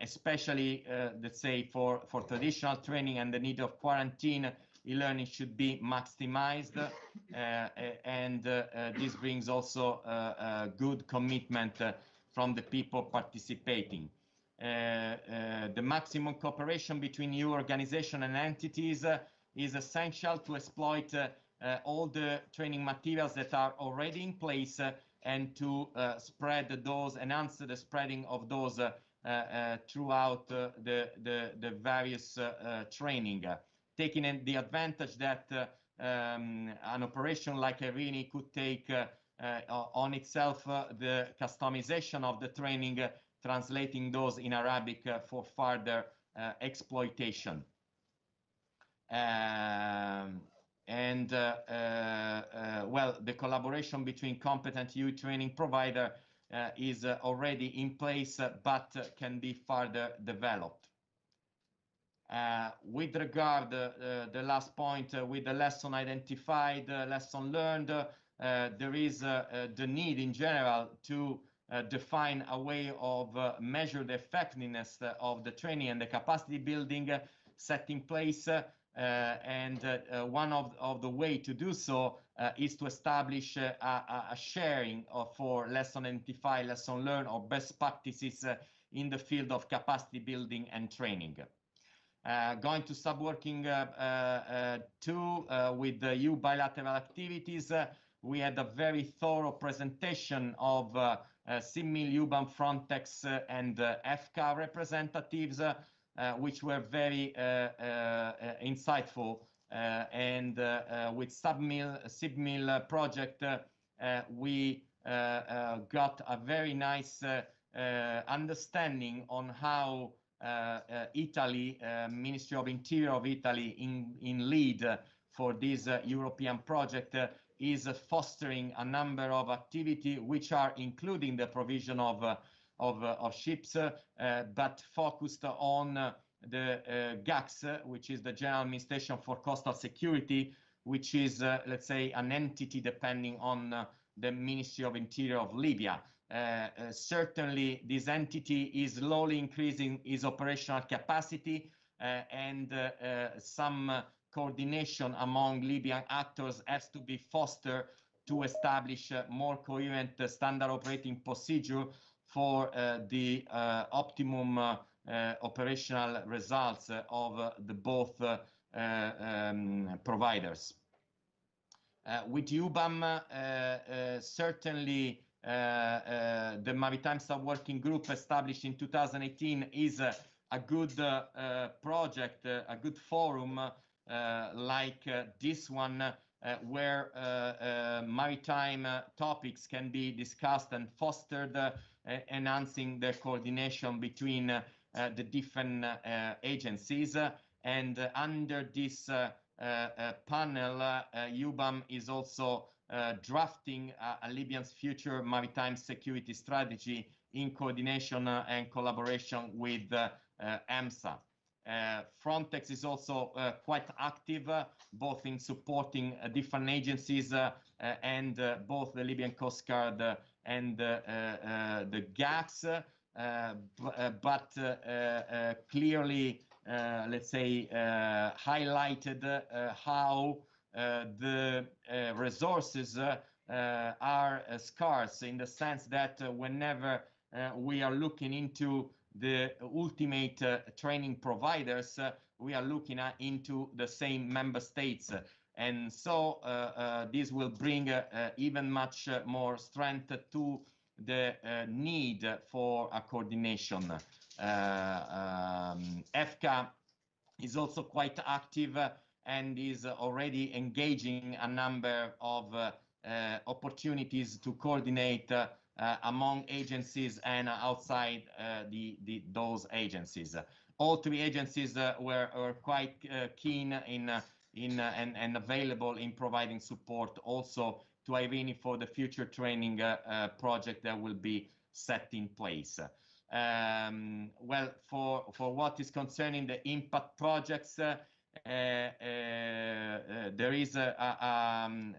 H: Especially, let's say, for traditional training and the need of quarantine, e-learning should be maximized, and this brings also a good commitment from the people participating. The maximum cooperation between EU organizations and entities is essential to exploit all the training materials that are already in place and to spread those, enhance the spreading of those throughout the various training, taking the advantage that an operation like IRINI could take on itself the customization of the training, translating those in Arabic for further exploitation. Well, the collaboration between competent EU training provider is already in place, but can be further developed. With regard the last point, with the lesson identified, lesson learned, there is the need in general to define a way of measure the effectiveness of the training and the capacity building set in place. One of the way to do so is to establish a sharing for lesson identified, lesson learned, or best practices in the field of capacity building and training. Going to sub-working 2 with the EU bilateral activities, we had a very thorough presentation of CIMMYL, UBAM, Frontex, and FCA representatives, which were very insightful. And with CIMMYL project, we got a very nice understanding on how Italy, Ministry of Interior of Italy, in lead for this European project, is fostering a number of activity which are including the provision of ships, but focused on the GACS, which is the General Administration for Coastal Security, which is, let's say, an entity depending on the Ministry of Interior of Libya. Certainly, this entity is slowly increasing its operational capacity, and some coordination among Libyan actors has to be fostered to establish more coherent standard operating procedure for the optimum operational results of the both providers. With UBAM, certainly the Maritime Sub-Working Group established in 2018 is a good project, a good forum like this one, where maritime topics can be discussed and fostered, enhancing the coordination between the different agencies. And under this panel, UBAM is also drafting a Libyan's future maritime security strategy in coordination and collaboration with EMSA. Frontex is also quite active, both in supporting different agencies and both the Libyan Coast Guard and the GACS, but clearly, let's say, highlighted how the resources are scarce, in the sense that whenever we are looking into the ultimate training providers, we are looking into the same member states. And so this will bring even much more strength to the need for a coordination. EFCA is also quite active and is already engaging a number of opportunities to coordinate among agencies and outside those agencies. All three agencies were quite keen and available in providing support also to IRINI for the future training project that will be set in place. Well, for what is concerning the impact projects, there is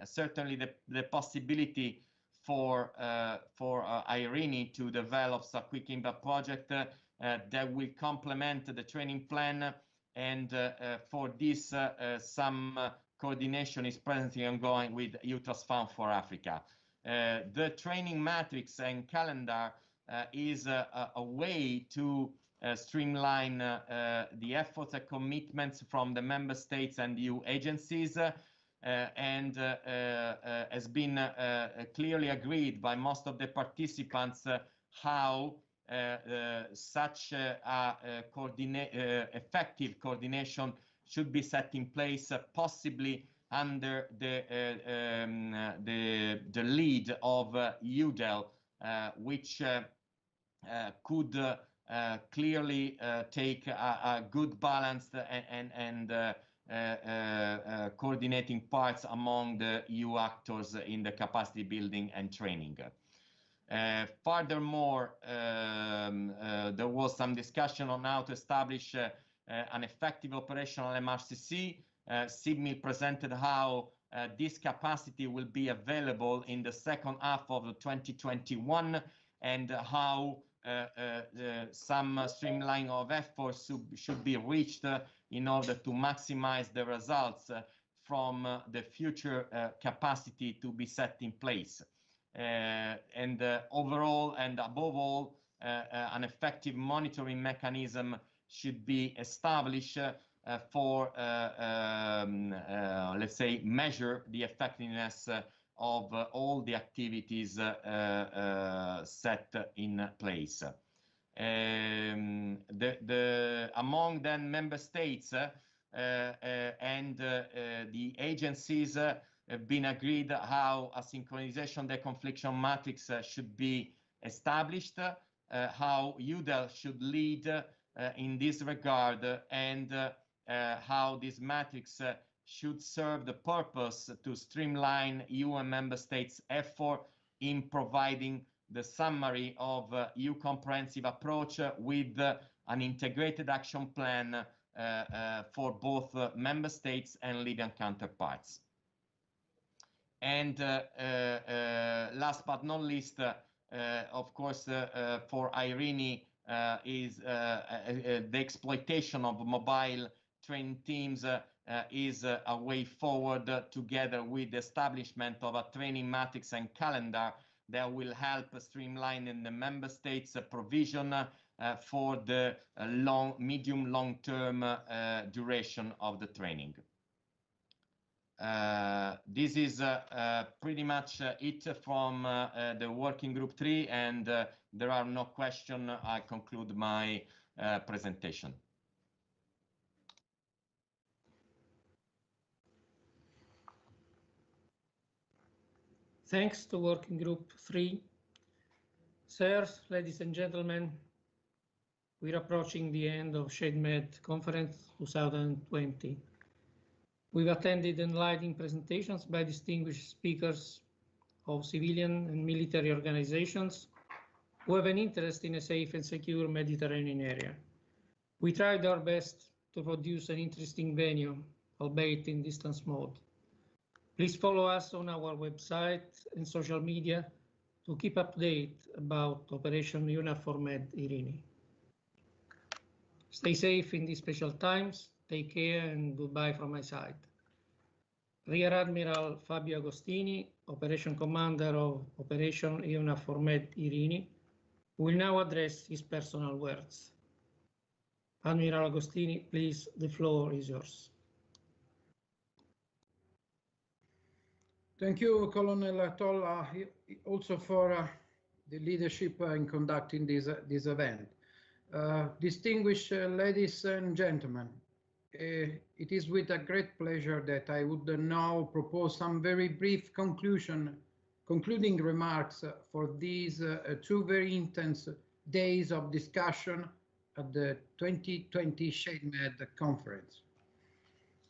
H: certainly the possibility for IRINI to develop a quick impact project that will complement the training plan, and for this some coordination is presently ongoing with EU Trust Fund for Africa. The training matrix and calendar is a way to streamline the efforts and commitments from the member states and EU agencies, and has been clearly agreed by most of the participants how such effective coordination should be set in place, possibly under the lead of UDEL, which could clearly take a good balance and coordinating parts among the EU actors in the capacity building and training. Furthermore, there was some discussion on how to establish an effective operational MRCC. CIBMIL presented how this capacity will be available in the second half of 2021, and how some streamlining of efforts should be reached in order to maximize the results from the future capacity to be set in place. And overall and above all, an effective monitoring mechanism should be established for, let's say, measure the effectiveness of all the activities set in place. Among then member states and the agencies have been agreed how a synchronization deconfliction matrix should be established, how UDEL should lead in this regard, and how this matrix should serve the purpose to streamline EU and member states' effort in providing the summary of EU comprehensive approach with an integrated action plan for both member states and Libyan counterparts. And last but not least, of course, for IRINI is the exploitation of mobile training teams is a way forward, together with the establishment of a training matrix and calendar that will help streamline in the member states provision for the medium-long-term duration of the training. This is pretty much it from the working group 3, and there are no questions. I conclude my presentation.
C: Thanks to Working Group 3. Sirs, ladies and gentlemen, we're approaching the end of SHADEMED Conference 2020. We've attended enlightening presentations by distinguished speakers of civilian and military organizations who have an interest in a safe and secure Mediterranean area. We tried our best to produce an interesting venue, albeit in distance mode. Please follow us on our website and social media to keep update about Operation UNAFOR Med IRINI. Stay safe in these special times. Take care and goodbye from my side.
F: Rear Admiral Fabio Agostini, Operation Commander of Operation EUNAVFOR Med Irini, will now address his personal words. Admiral Agostini, please, the floor is yours.
I: Thank you, Colonel Tolla, also for the leadership in conducting this event. Distinguished ladies and gentlemen, it is with a great pleasure that I would now propose some very brief concluding remarks for these two very intense days of discussion at the 2020 ShadeMed conference.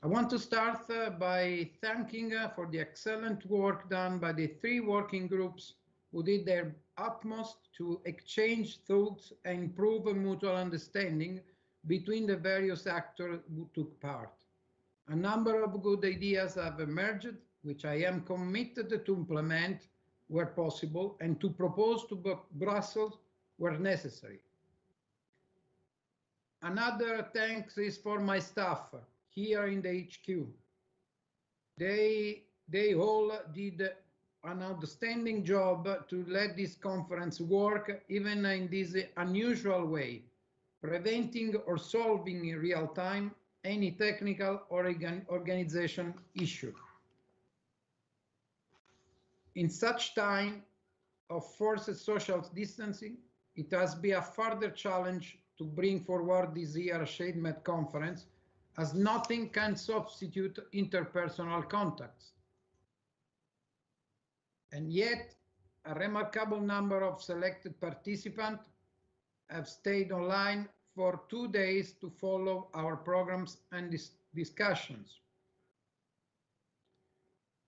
I: I want to start by thanking for the excellent work done by the three working groups who did their utmost to exchange thoughts and improve mutual understanding between the various actors who took part. A number of good ideas have emerged, which I am committed to implement where possible and to propose to Brussels where necessary. Another thanks is for my staff here in the HQ. They all did an outstanding job to let this conference work even in this unusual way, preventing or solving in real time any technical or organization issue. In such time of forced social distancing, it has been a further challenge to bring forward this year's ShadeMed conference, as nothing can substitute interpersonal contacts. And yet, a remarkable number of selected participants have stayed online for 2 days to follow our programs and discussions.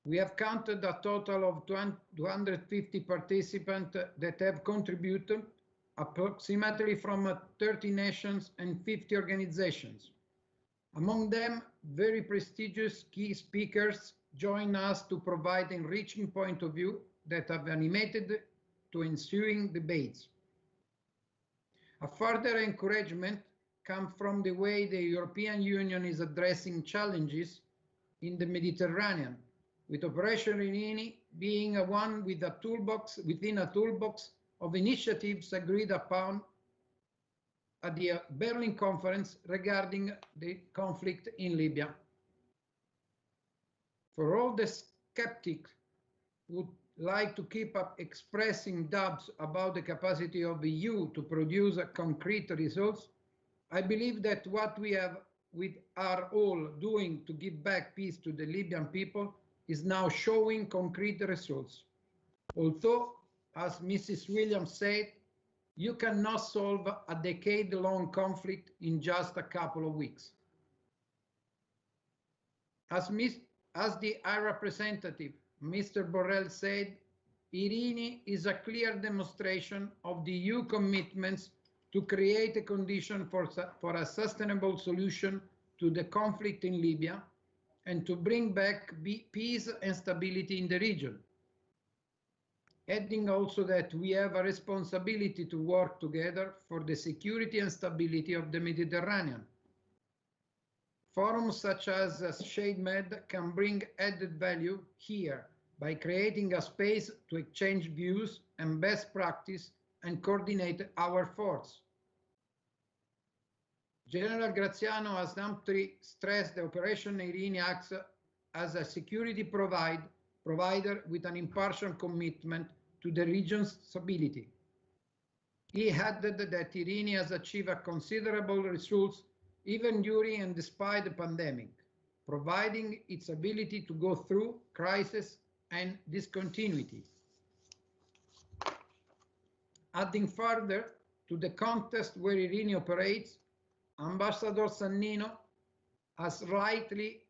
I: We have counted a total of 250 participants that have contributed, approximately from 30 nations and 50 organizations. Among them, very prestigious key speakers join us to provide enriching point of view that have animated to ensuing debates. A further encouragement comes from the way the European Union is addressing challenges in the Mediterranean, with Operation Irini being one with a toolbox within a toolbox of initiatives agreed upon at the Berlin conference regarding the conflict in Libya. For all the skeptics who would like to keep up expressing doubts about the capacity of the EU to produce concrete results, I believe that what we are all doing to give back peace to the Libyan people is now showing concrete results. Although, as Mrs. Williams said, you cannot solve a decade-long conflict in just a couple of weeks. As the High Representative, Mr. Borrell, said, Irini is a clear demonstration of the EU commitments to create a condition for a sustainable solution to the conflict in Libya and to bring back peace and stability in the region. Adding also that we have a responsibility to work together for the security and stability of the Mediterranean. Forums such as ShadeMed can bring added value here by creating a space to exchange views and best practice and coordinate our efforts. General Graziano has amply stressed the Operation Irini acts as a security provider with an impartial commitment to the region's stability. He added that Irini has achieved considerable results even during and despite the pandemic, providing its ability to go through crisis and discontinuity. Adding further to the context where Irini operates, Ambassador Sannino has rightly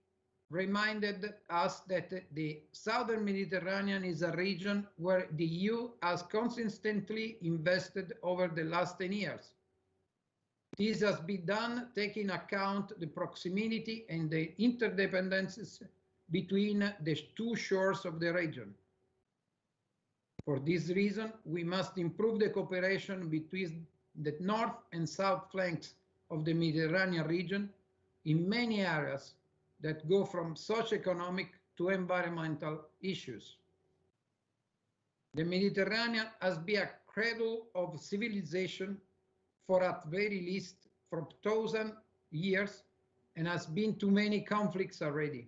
I: reminded us that the southern Mediterranean is a region where the EU has consistently invested over the last 10 years. This has been done taking account the proximity and the interdependencies between the two shores of the region. For this reason, we must improve the cooperation between the north and south flanks of the Mediterranean region in many areas that go from socio-economic to environmental issues. The Mediterranean has been a cradle of civilization for at very least 4,000 years and has been too many conflicts already.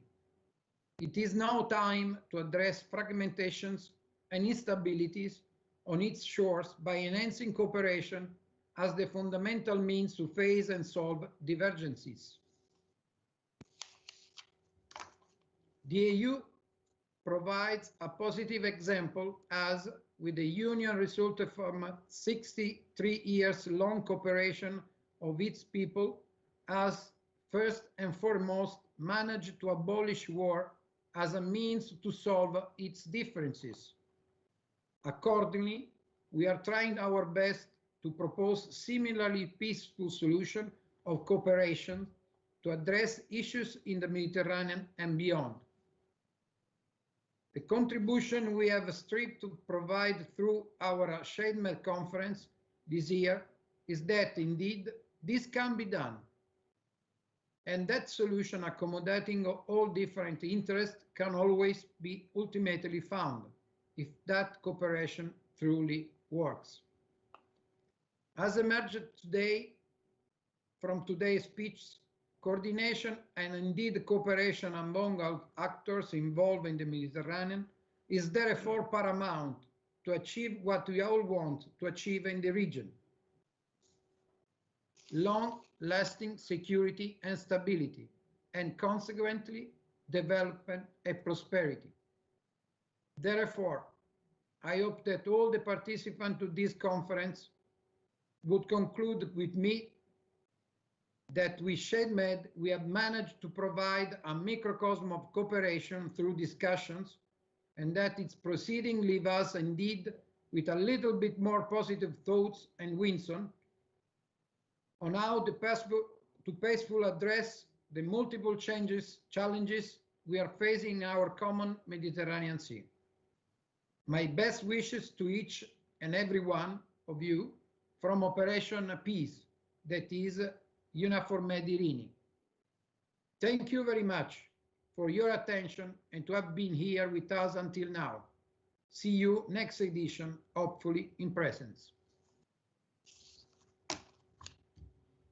I: It is now time to address fragmentations and instabilities on its shores by enhancing cooperation as the fundamental means to face and solve divergences. The EU provides a positive example as, with the Union resulted from 63 years long cooperation of its people, has first and foremost managed to abolish war as a means to solve its differences. Accordingly, we are trying our best to propose similarly peaceful solution of cooperation to address issues in the Mediterranean and beyond. The contribution we have striven to provide through our ShadeMed conference this year is that indeed this can be done, and that solution accommodating all different interests can always be ultimately found if that cooperation truly works. As emerged today from today's speech, coordination and indeed cooperation among all actors involved in the Mediterranean is therefore paramount to achieve what we all want to achieve in the region: long-lasting security and stability, and consequently development and prosperity. Therefore, I hope that all the participants to this conference would conclude with me that with ShadeMed we have managed to provide a microcosm of cooperation through discussions, and that its proceeding leave us indeed with a little bit more positive thoughts and winsome on how to peacefully address the multiple challenges we are facing in our common Mediterranean Sea. My best wishes to each and every one of you from Operation Peace, that is EUNAVFOR Med Irini. Thank you very much for your attention and to have been here with us until now. See you next edition, hopefully in presence.